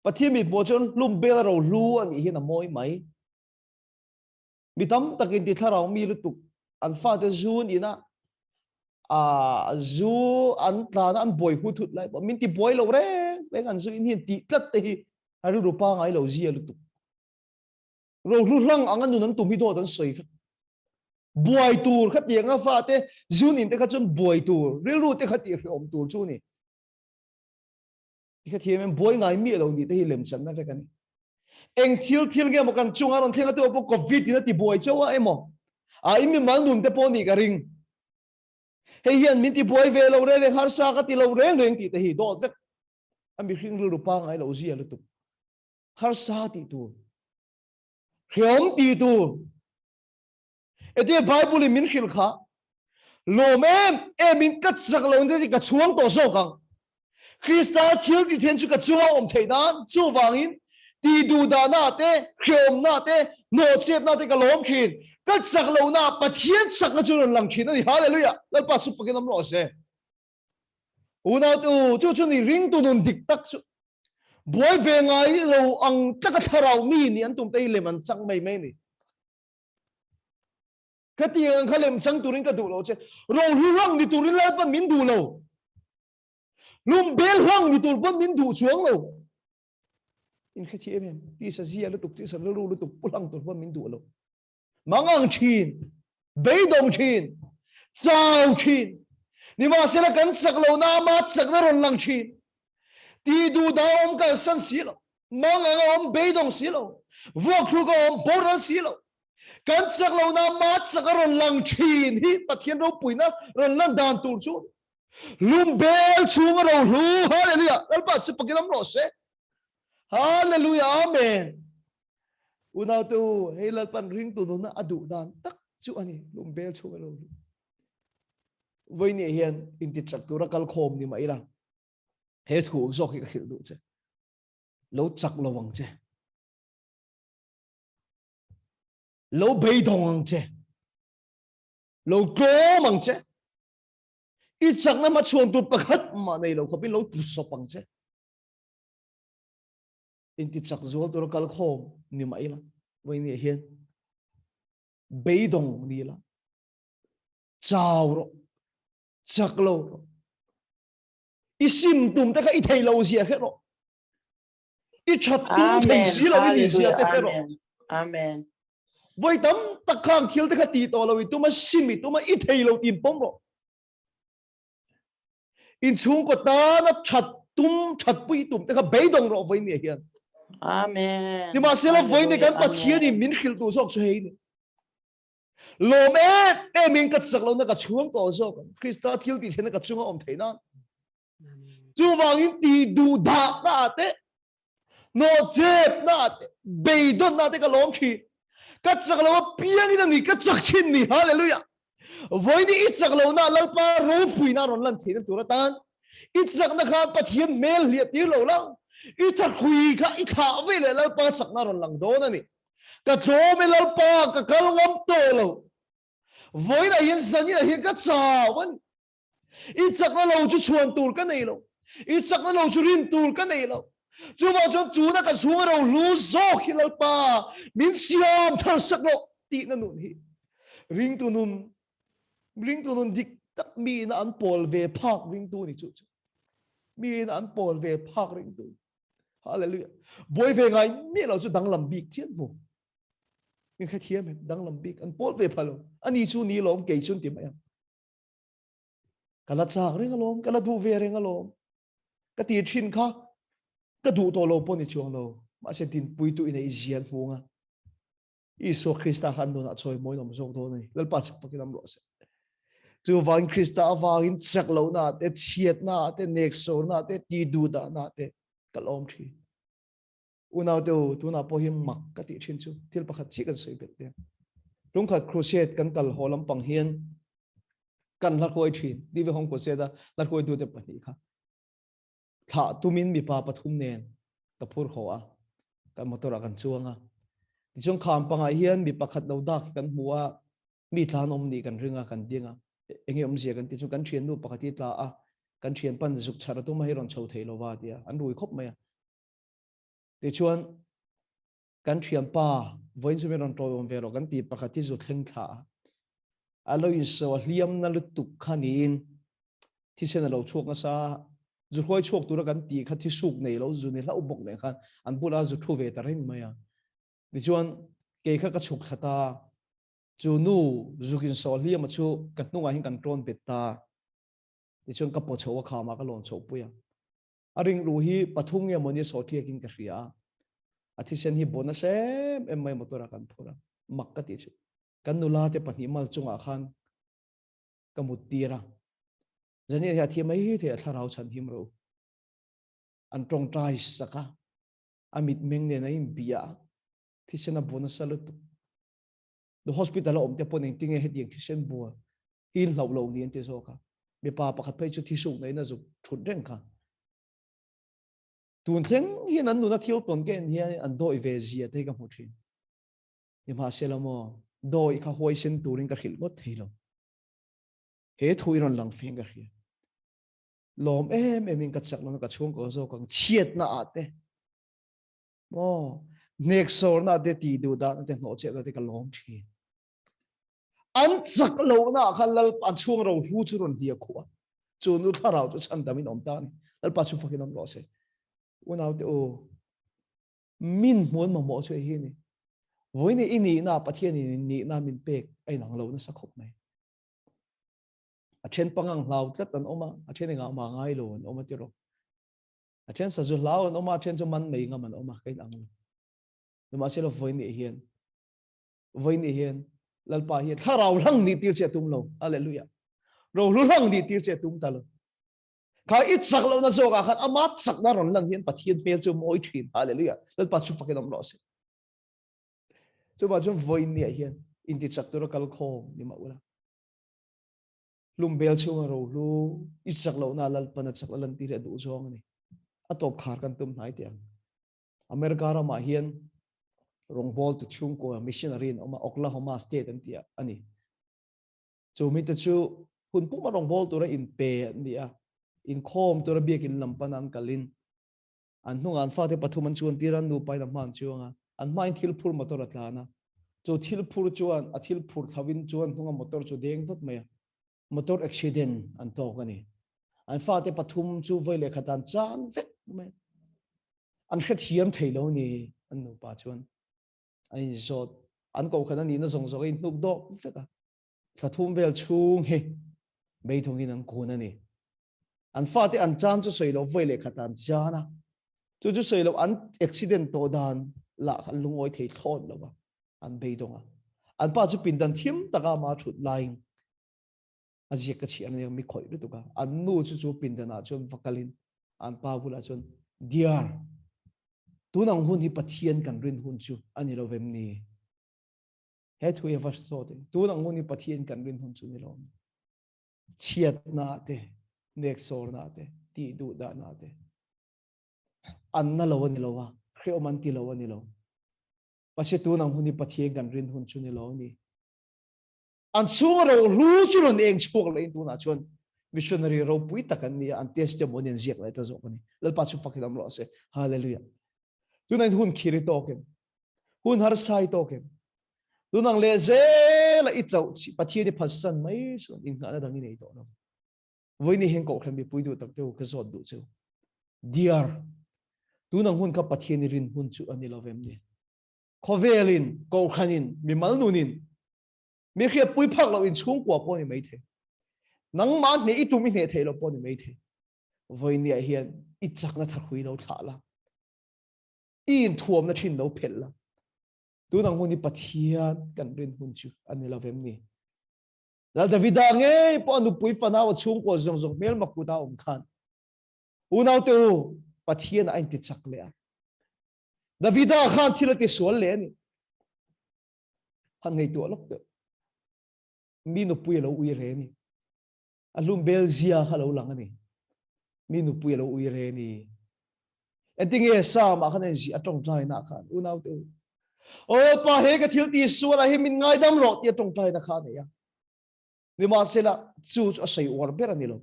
pathian mi bo chon lum bel ro lu ani hi na moi mai mi tam takin ti tharau mi lu tuk an fa te zun ina zu an ta an boy hu thut lai min ti boy lo re beng an zu in hin ti tlat te hi aru rupa ngai lo ji lu tuk ro lu lang angan nu nan tum hi do dan soi boy tur khat yang a fa te zun in te khat chon boy tur ril ru te khat ti om tur chu ni khat hi men boy ngai mi lo ni te hi lem chan na fe kan eng thil ge mo kan chunga ron thenga to po covid ni ti boy chawa emo imi mal nun te po ni ka ring hei hian min ti boy ve lo re har sa ka ti lo reng ti te hi do vek ami hring ru pa ngai lo ji lu tu har sa ti tu hiom ti tu ete bible min khil kha lo mem min kat sak lo ni ka chuang to so kang krista thil ti thian chu ka chuang om theinan chu wangin ti du da na te hiom na te no chep na te ka lom khin kat sak lo na pathian sak ka chu lang khin ani hallelujah lal pa su pakin am lo se una tu chu ni ring tu nun dik tak chu boy ve ngai lo ang tak tharau mi ni an tum te le man chang mai mai ni cái tiền khai lem chẳng turin cái đủ lâu chứ rồi lăng đi turin lại vẫn min đủ lâu lum bel lăng đi turin vẫn min đủ xuống lâu in cái chuyện em đi sa zia lúc tục đi sa lu lúc tục lăng turin vẫn min đủ lâu mang ang chin bay đông chin zao chin ni mà sẽ là cần chắc lâu na mà chắc là rồi lăng chin đi đủ đào ông cái sân xí lâu mang ang ông bay đông xí lâu vô khu cái ông bố ra xí lâu kan chak lo na ma chak ron lang chin hi pathian ro puina ron lan dan tur chu lum bel chung ro lu hallelujah alpa su pakilam ro se hallelujah amen una tu hey lalpan ring tu na adu dan tak chu ani lum bel chung ro voi ni hian in ti chak tu ra kal khom ni mai ra he thu zok hi khil du che lo chak lo wang che lâu bay đồng chứ, lâu cố bằng chứ, ít chắc nó mà chuồn tụt bạc hết mà này lâu có biết lâu tụt sập bằng chứ, in tí chắc rồi tôi có khom như vậy là, vậy này hiền, bay đồng đi là, chào rồi, chắc lâu rồi, ít sim tụm tất cả ít thầy lâu gì hết rồi, ít chặt tụm thầy gì lâu ít gì hết rồi, amen. với tấm tất cả thiếu tất cả tỷ to là vì tôi mà sim thì tôi mà ít thầy lâu tiền bông rồi in chung của ta nó chặt bụi tụm tất cả bấy đồng rồi với này hiền amen nhưng mà sẽ là với này cái bắt chia thì mình khil tu sọc cho hay này lồm em mình cắt sạc lâu nó cắt chuông to sọc Krista thiếu thì thế nó cắt chuông ông thấy nó chú vàng in tỷ đủ đạc na thế nó chép na thế bấy đồng na thế cái lồm chi cắt sạc lâu piang cái này cắt sạc chín này hallelujah với đi ít sạc lâu na lalpa rô pui na ron lần thế nó tu ra tan ít sạc na khá bắt hiền mail liệt tiếng lâu lắm ít thật khui khá ít khá về lại lalpa sạc na ron lăng đó nè cả chỗ mấy lalpa cả cái ngắm to lâu với là hiền dân như là hiền cắt trà vẫn ít sạc na lâu chú chuồn tù cái này lâu ít sạc na lâu chú rin tù cái này lâu chú vào cho chú na cả xuống đầu lú gió khi lalpa min xiêm thằng sạc lộ tị na nụn hi ring tu nun dik tak mi na an pol ve phak ring tu ni chu mi na an pol ve phak ring tu hallelujah boy ve ngai mi lo chu dang lam bik chian mo mi kha thiam dang lam bik an pol ve phalo ani chu ni lom ke chun tim ayam kala chak ring alom kala du ve ring alom ka ti thin kha ka du to lo pon ni chuang lo ma se tin pui tu ina izian hunga iso Krista khan do na choi moi nom jok do nei lal pa chak pakinam lo se chú vang Krista vang chắc lâu na te chiết na te nexo na te ti du da na te kalom thi unau tu na po him mak ka ti thin chu til pakhat chi kan soi bet te rung khat crusade kan kal holam pang hian kan la khoi thin di ve hong crusade la khoi tu te pani kha tha tumin mi pa pathum nen ka phur kho a ka motora kan chuanga ti chung kham panga hian mi pakhat lo dak kan hua mi thlan om ni kan ringa kan dinga enge om sia kan ti chung kan thian nu pakhati tla a kan thian pan zuk chhara tu ma hi ron chho thei lo wa dia an rui khop mai ti chuan kan thian pa voin chu me ron toi om vero kan ti pakhati zu thleng tha alo in so hliam na lu tuk khanin thi sen lo chok na sa zu khoi chok tu ra kan ti kha thi suk nei lo zu ni la ubok ne khan an bula zu thu ve ta ring maya ti chuan ke kha ka chuk thata chu nu zukin so hliam chu ka hnunga hin kan tron bet ta ti chuan ka po chowa kha ma ka lon chok puya aring ru hi pathung ya moni so thia kin ka ria athi sen hi bonus em mai motora kan phura mak ka ti chu kan nula te pani mal chunga khan kamutira zani ya thi mai hi the tharau chan him ro an tong trai saka amit meng ne na im bia thi sena bonus salut do hospital om te poning tinge he ding thi sen bua hin hlau lo ni te zo ka me pa pakhat phei chu thi suk nei na zu thut reng kha tun theng hi nan nu na thiu ton ke ni an doi ve zia te ka mu thin ni ma selamo doi kha hoi sen turing ka khil got theilo he thui ron lang feng ka hi lom em in ka chak na ka chung ko zo kang chiet na ate mo next sor na de ti du da te no che da te ka lom thi an chak lo na kha lal pan chung ro hu chu ron dia khuwa chu nu tharau chu chan damin om ta ni lal pa chu fakin om lo se unau te o min mon ma mo che hi ni voi ni ini na pathian ni na min pek ai nang lo na sakhop mai a then pangang hlau tlat an oma a then nga ma ngai lo an oma ti ro a then sa zu hlau an oma then chu man mei nga man oma kai ang lo ma se lo voi ni hian lalpa hi tharau lang ni tir che tum lo hallelujah ro lu lang ni tir che tum ta lo kha it sak lo na zo ka khat ama sak na ron lang hian pathian pel chu moi thin hallelujah lalpa chu fakin om lo se chu ba chu voi ni hian in ti chak tu ro kal kho ni ma ula lum bel chu ro lu it sak lo na lal pan chak lan ti re du zong ni atop khar kan tum nai tiang america ra ma hian rong bol tu chung ko missionary in Oklahoma state an tia ani chu mi te chu hun pu ma rong bol tu ra in pe ni a in khom tu ra biak in lampan an kalin an hnung an fa te pathuman chuan tiran nu pai lam man chuanga an main thil phur motor atlana chu thil phur chuan a thil phur thavin chuan hnunga motor chu deng thot mai motor accident an to kani an fa te pathum chu voile khatan chan vet mai an khet hiam theilo ni an nu pa chuan ai zot an ko khana ni na zong zong in nuk do feka thathum bel chung he bei thongin an ko na ni an fa te an chan chu soilo voile khatan chana chu soilo an accident to dan la lungoi thei thon lo ba an bei donga an pa chu pin dan thim taka ma thut line aji ka chi an mi khoi ru tuka an nu chu pin dana chon vakalin an pa bula chon diar tunang hun hi pathian kan rin hun chu ani lo vem ni he thu e vas so te tunang hun hi pathian kan rin hun chu ni lo chiat na te next sor na te ti du da na te an na lo ni lo wa khre man ti lo ni lo pase tunang hun hi pathian kan rin hun chu ni lo ni an chung ro lu chu ron eng chuk le tu na chon missionary ro pui takan ni an testimonial ziak la ta zo ni lal pa chu fakidam lo se hallelujah tu nai hun khiri to ken hun har sai to ken tu nang le ze la I chau chi pathia ni phasan mai so in na dang ni nei to no voi ni hen ko kham bi pui du tak tu ka zot du chu dear tu nang hun ka pathia ni rin hun chu ani lovem ni khovelin ko khanin mi mal nunin mi khia pui phak lo in chung kwa po ni mai the nang ma ni I tu mi ne the lo po ni mai the voi ni a hian I chak na thar hui lo thala in thuam na thin lo phel la tu nang huni pathian kan rin hun chu ani lovem ni la davida nge po anu pui fana wa chung ko zong zong mel makuta khan unau te u pathian a in ti chak le a davida khan thila ti sol le ni han ngei to lok te mi nu pui lo ui re ni alum belgia halo lang ani mi nu pui lo ui re ni ending e sa ma khan ji atong trai na khan unau te Lalpa he ka thil ti suala he min ngai dam lo ti tong tai na kha ne ya ni ma se la chu a sei or ber ani lo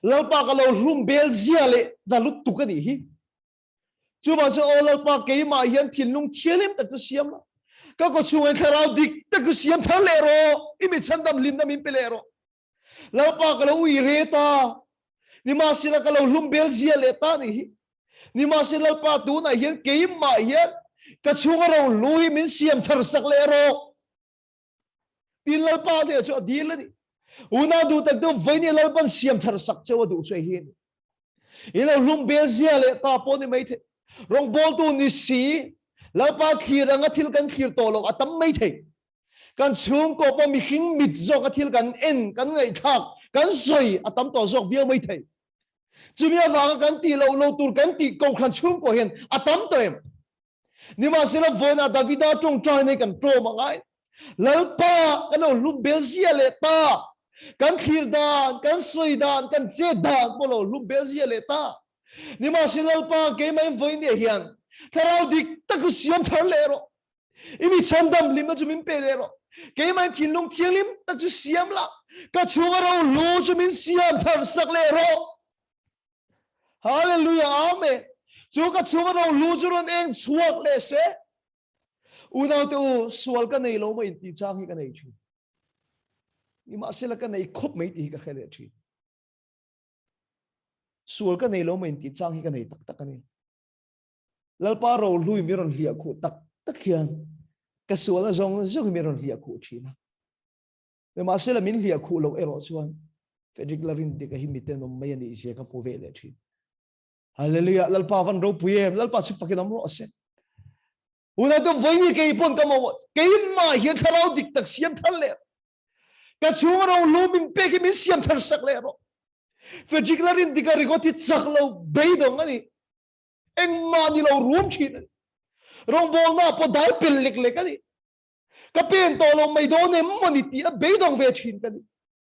Lalpa ka lo rum bel zia le da lut tu ka ni hi chu ma se Lalpa ke ma hian thil nung thialim ta tu siam ka ko chu ngai kharau dik ta ku siam thar le ro I mi chan dam lim dam in pe le ro Lalpa ka lo ui re ta ni ma se la ka lo rum bel zia le ta ni hi ni ma se Lalpa tu na hian ke ma hian ka chunga ro lui min siam thar sak le ro tin Lalpa de cho dil ni una du tak do vaini Lalpan siam thar sak chawa du choi hin ina lum bel zia le ta po ni mai the rong bol tu ni si Lalpa khira nga thil kan khir to lo atam mai the kan chung ko pa mi hing mit zo ka thil kan en kan ngai thak kan soi atam to zok via mai the chumia wa kan ti lo lo tur kan ti ko khan chung ko hen atam to em ni ma se la vona Davida tong trai nei kan pro mangai Lalpa kan lo lum bel zia le ta kan khir dan kan soi dan kan che dan po lo lum bel zia le ta ni ma se Lalpa ke mai voi ne hian tharau dik ta ku siam thar le ro imi chandam lim na chumin pe le ro ke mai thin lung thiang lim ta chu siam la ka chunga ro lu chumin siam thar sak le ro hallelujah amen chu ka chunga ro lu churon eng chuak le se unau tu sual ka nei lo mai ti chang hi ka nei chu ni ma se la ka nei khop mai ti ka khale thi sual ka nei lo mai ti chang hi ka nei tak tak ka nei Lalpa ro lui mi ron hlia khu tak tak hian ka sual a zawng zawng mi ron hlia khu thina me ma se la min hlia khu lo ero chuan Frederick Lalrindika hi mi te nom mai ani se ka pu ve le thi hallelujah Lalpa van ro puem Lalpa su pakin am ro ase una to voini ke ipon ka mo ke ma hi tharau dik tak siam thar le ka chunga ro lu min pe ke min siam thar sak le ro Frederick Lalrindika ri goti chak lo beidong ani eng ma ni lo room chin rong bol na po dai pel lik le ka ni ka pen to lo mai do ne moni ti a beidong ve chin ka ni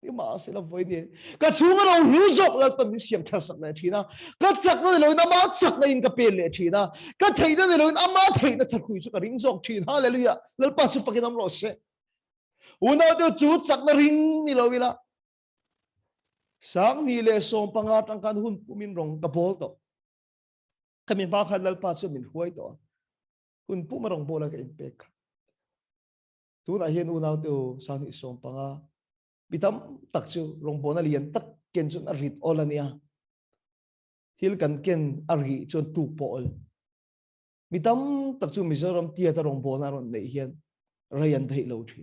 ni ma se la voini ka chunga ro lu zok la pa min siam thar sak le thina ka chak na lo na ma chak na in ka pel le thina ka thei na lo na ma thei na thar khui chu ka ring zok thin hallelujah Lalpa su pakin am ro se una de chu chak na ring ni lo ila sang ni le som panga tang kan hun pumin rong ka bol to kami ba kha Lalpa su min huai to hun pu ma rong bola ka impact tu na hian una de sang ni som panga bitam tak chu rong bona lian tak ken chun a rit olania thil kan ken argi chon tu pol bitam tak chu Mizoram tia ta rong bona ron nei hian rayan thei lo thi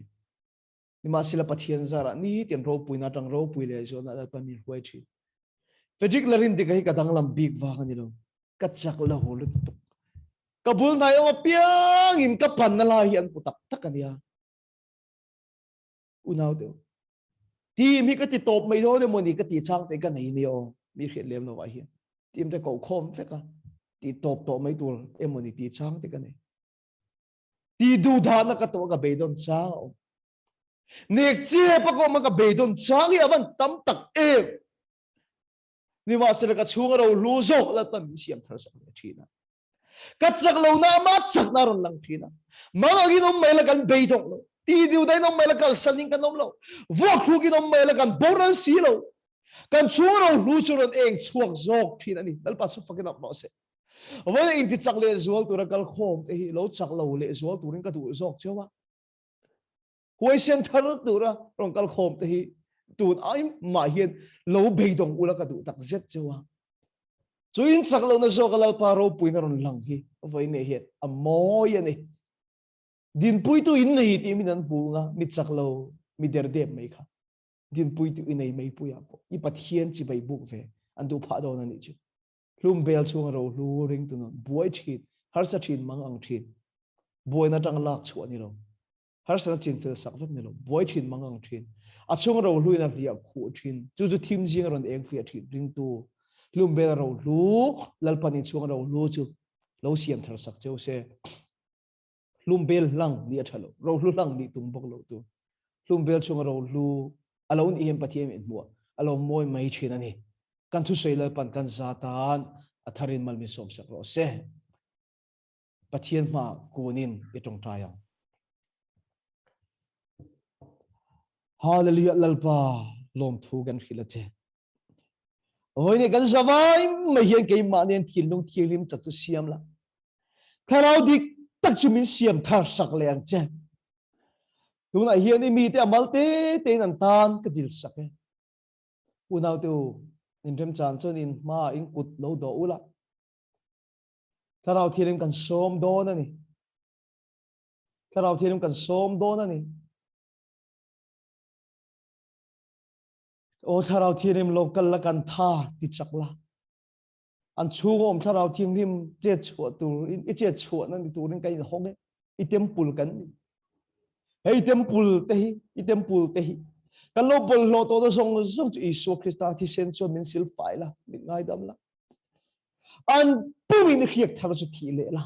ni ma sila pathian zara ni tian ro puina tang ro pui le zo na pa mi huai thi Frederick Lalrindika hi ka dang lam big wa ka ni lo ka chak la hol tu ka bul na yo piang in ka pan na la hian putak tak ania unau de ti mi ka ti top mai do de moni ka ti chang te ka nei ni o mi khet lem no wa hi tim te ko khom fe ka ti top to mai tur emoni ti chang te ka nei ti du dha na ka to ka be don cha o nek che pa ko ma ka be don chang hi avan tam tak e ni ma se ka chunga ro lu zo la tam siam thar sa le thina ka chak lo na ma chak na ron lang thina ma gi nom mai la kan be dong lo ti diu dai nom mai la kal saling kan nom lo vo khu gi nom mai la kan boran si lo kan chunga ro lu chu ron eng chuak zok thina ni Lalpa su fakin up no se vo in ti chak le zual tu ra kal khom te hi lo chak lo le zual tu ring ka du zok chewa huai sen thar tu ra rong kal khom te hi tu ai ma hian lo be dong ula ka du tak zet chewa chu in chak lo na zo ka Lalpa ro pui na ron lang hi voi ne hian a moi ani din pui tu in nei ti min an pu nga mi chak lo mi der de mai kha din pui tu in nei mai pu ya po I pathian chi bai buk ve an du pha do na ni chu lum bel chung ro lu ring tu no boy thit har sa thin mang ang thin boy na tang lak chu ani lo har sa chin fel sak vet ni lo boy thin mang ang thin a chung ro lu na ria khu thin chu chu thim jing ron eng fi thin ring tu lum bel ro lu Lalpa ni chung ro lu chu lo siam thar sak cheu se lum bel lang ni athalo ro lu lang ni tum bok lo tu lum bel chung ro lu alon em pathian in mo alo moi mai thin ani kan thu sei Lalpan kan zatan atharin mal mi som sak ro se pathian ma kunin itong tayang hallelujah lalpa lom thu gan khilate oi ne gan zawai ma hian ke ma nen thil nung thilim chak chu siam la tharau dik tak chu min siam thar sak leng che tu na hian mi te amal te nan tan ka dil sak e unau tu in rem chan chon in ma in kut lo do ula tharau thilim kan som do na ni tharau thilim kan som do na ni o tharau thilim local la kan tha ti chakla an chu om tharau thilim che chho tu in che chho nan tu rin kai hong e I temple kan hey temple te hi kan lo pol lo to do song song chu Isu Krista thi sen cho min sil fai la min ngai dam la an pumin khiak thar chu thi le la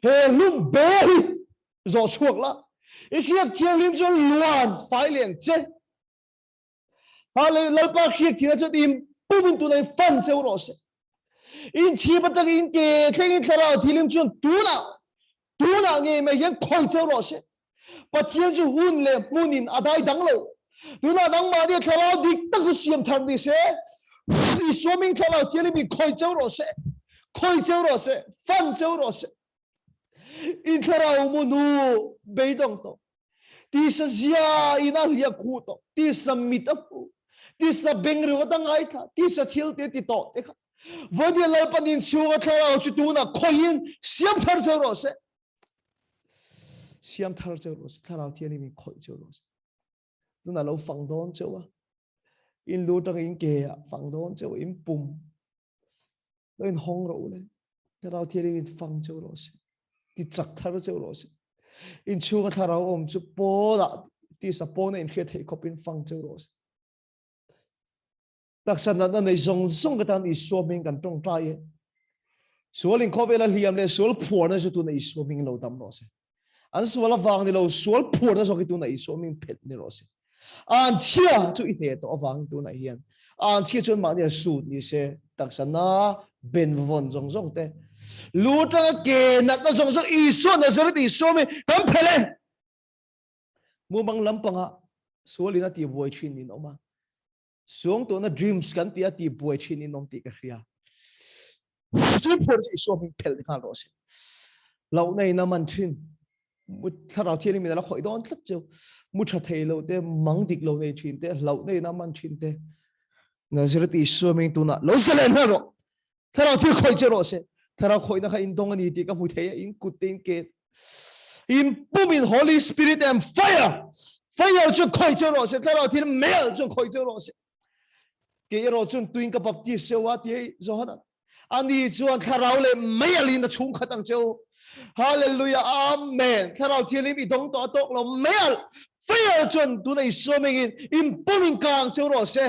he lum be zo chuak la I khiak thilim cho luan fai leng che hale lalpa khiak thina cho tim pumin tu nei fan cheu ro se in chi batak in ke thengin thara thilim chon tu na nge me hian khoi cheu ro se pathian chu hun le munin adai dang lo tu na dang ma dia thara dik tak chu siam thar ni se I swimming thara thilim bi khoi cheu ro se fan cheu ro se in thara munu beidong to ti sa zia ina lia khu to ti sa mit apu ti sa bengru ta ngai tha ti sa thil te ti to te kha vodia lalpan in chuwa thara chu tu na khoin siam thar cheu ro se siam thar cheu ro se thara thiani mi khoi cheu ro se tu na lo phang don cheu a in lu tang in ke phang don cheu in pum lo in hong ro le thara thiani mi phang cheu ro se ti chak thar cheu ro se in chuwa thara om chu po da ti sa po na in khe thei khopin phang cheu ro se taksan na nei zong ka tan I swimming kan tong ta ye sualin khobela liam le sual phor na tu nei swimming lo dam ro se an sual awang ni lo sual phor na so ki tu nei swimming phet ni ro se an chia chu I he to awang tu na hian an chia chon ma ni su ni se taksan na ben von zong te luta ke na ta zong I so na zari I swimming kam phele mu bang lampanga sualina ti boy thin ni no ma suang to na dreams kan tia ti boy thin in nom ti ka ria chu phor chi swimming phel kha ro se lo nei na man thin mu tharau thiani mi la khoi don tlat chu mu tha thei lo te mang dik lo nei thin te lo nei na man thin te na zira ti swimming tu na lo salen na ro tharau thi khoi che ro se tharau khoi na kha in dong ani ti ka mu thei in kutin ke in pumin Holy Spirit and fire chu khoi che ro se tharau thi mel chu khoi che ro se ke ro chun tuin ka baptist sewa ti zo hana ani chuan tharau le melin na chung khatang cheu hallelujah amen tharau thiali mi dong to tok lo mel fire chun tu nei swimming in pumin kang cheu ro se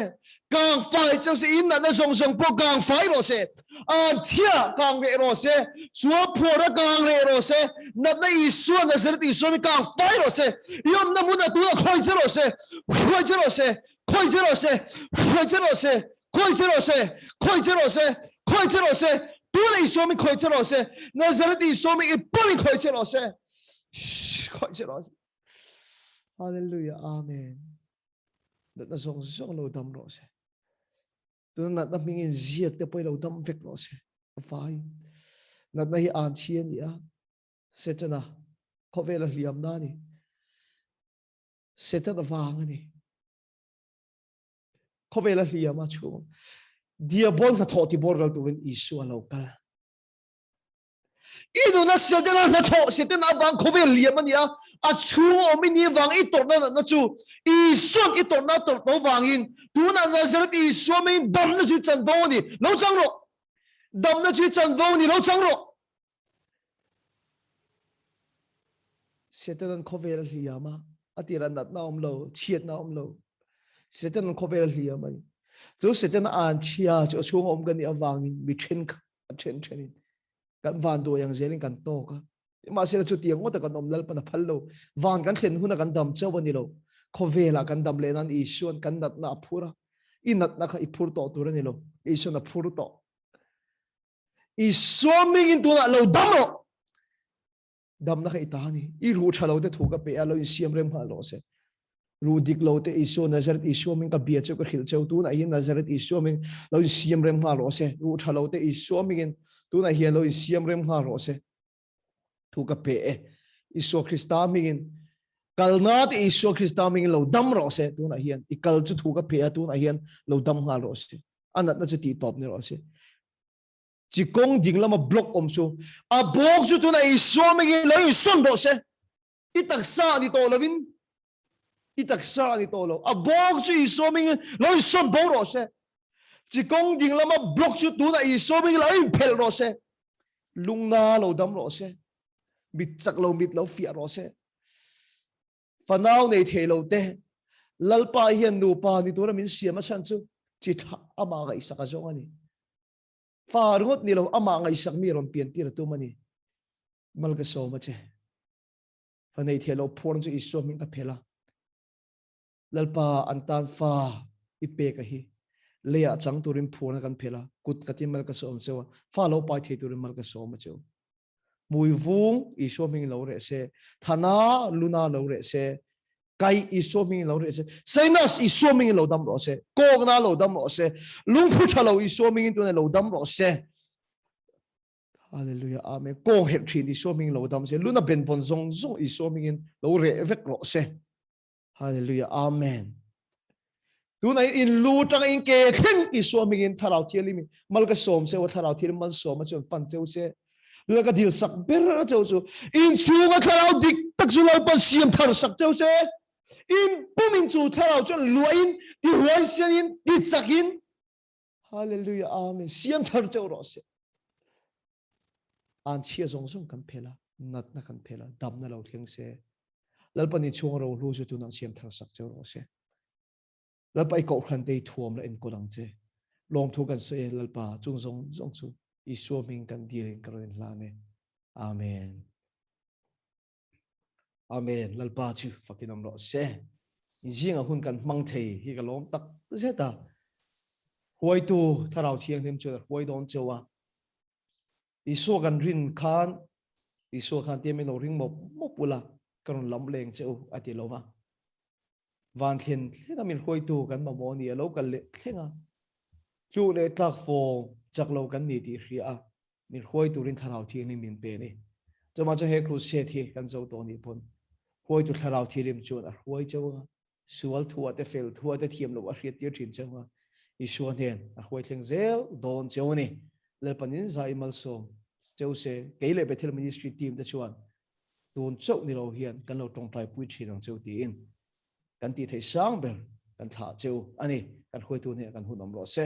kang fai cheu se in na zong po kang fai ro se an thia kang re ro se suwa phora kang re ro se na nei suwa na ser ti swimming kang fai ro se yom na mu na tu khoi che ro se khoi che ro se tu nei swimming khoi che ro se na ser ti swimming I pumin khoi che ro se hallelujah amen na zong lo dam ro se tu na mingin ziak te poi lo dam vek ro se fai na hi an chien ya setana khovela liam na ni setana wang ni khovela liam a chu dia bol na thoti bor ral turin Isu local idu na setana na tho setana wang khovela liam ni a chu o mi ni wang I tor na chu Isu I tor na tor to wangin tu na zarat Isu mi dam na chu chan do ni lo chang ro dam na chu chan do ni lo chang ro setana khovela liam atira nat na om lo chiat na om lo setana khovela liam ai chu setana an chia chu chung om gan I awangin mi chen kan van do yang zelin kan to ka ma se chu tiang ngo ta kan om lalpa na phallo van kan thlen huna kan dam chaw ani lo khovela kan dam le nan Isu kan nat na phura I nat na kha I phur to tur ani lo Isu na phur to i swimming in tuna lo dam ro dam na kai ta ni i ru tha lo te thu ka pe alo in siam rem ha lo se ru dik lo te iso nazaret iso min ka bia cheu ka khil cheu tu na hi nazaret iso min lo in siam rem ha lo se ru tha lo te iso min tu na hi lo in siam rem ha lo se thu ka pe iso krista min kalna te iso krista min lo dam ro se tu na hian I kal chu thu ka pe tu na hian lo dam ha lo se anat na chu ti top ni ro se chỉ công ding lama block om chu a bok chu tu na iso min lo in son ro se I taksa ni to lovin I taksa ni to lo a bok chu iso min lo in son bo ro se chỉ công ding lama block chu tu na iso min lo in phel ro se lung na lo dam ro se bit chak lo mit lo fia ro se fanau nei the lo te lalpa hian nu pa ni tu ra min siam a chan chu chi tha ama ga isa ka zong ani far ngot ni lo ama nga isak mi ron pian ti ra tu mani mal ka so ma che fanei the lo phorn chu iso min ka phela lalpa antan fa ipe ka hi leya chang turin phorn kan phela kut ka ti mal ka so chewa fa lo pa the turin mal ka so ma chew mui vung iso min lo re se thana luna lo re se kai iso min lo re se sainas iso min lo dam ro se ko na lo dam ro se lung phu tha lo iso min tu na lo dam ro se hallelujah amen ko het thin iso min lo dam se luna ben von zong zong iso min lo re vek ro se hallelujah amen tu na in lu tang in ke thing iso min tharau thiali mi mal ka som se wa tharau thil mal som ma chon fan cheu se lu ka dil sak ber cheu chu in chu nga tharau dik tak chu lalpa siam thar sak cheu se in pumin chu tharau chon luain ti huai sian in ti chakin hallelujah amen siam thar cheu ro se an chia zong zong kan phela nat na kan phela dam na lo theng se lalpa ni chung ro lu chu tu na siam thar sak cheu ro se lalpa I ko khan dei thuam la en ko lang che lom thu kan se lalpa chung zong zong chu iso min kan dir karon la ne amen amen lalpa chu fakinam ro se jinga hun kan mang thei hi ka lom tak se ta huai tu tharau thiang them chu huai don chewa iso kan rin khan iso khan te me lo ring mo pula karon lam leng cheu ati lo wa van thlen thlenga min huai tu kan ma mo ni lo kan le thlenga chu le tlak fo chak lo kan ni ti hria min huai tu rin tharau thiang ni min pe ni choma cho he crusade thi kan zo to ni pon huai tu tharau thirim chu a huai chewa sual thua te fel thua te thiam lo a hriat tir thin chewa isu nen a huai thleng zel don chew ni lalpanin zai malsawm cheu se keile bethel ministry team te chuan tun chau ni lo hian kan lo tong tai pui thin ang cheu ti in kan ti thei sang ber kan tha cheu ani kan huai tu ne kan hunom ro se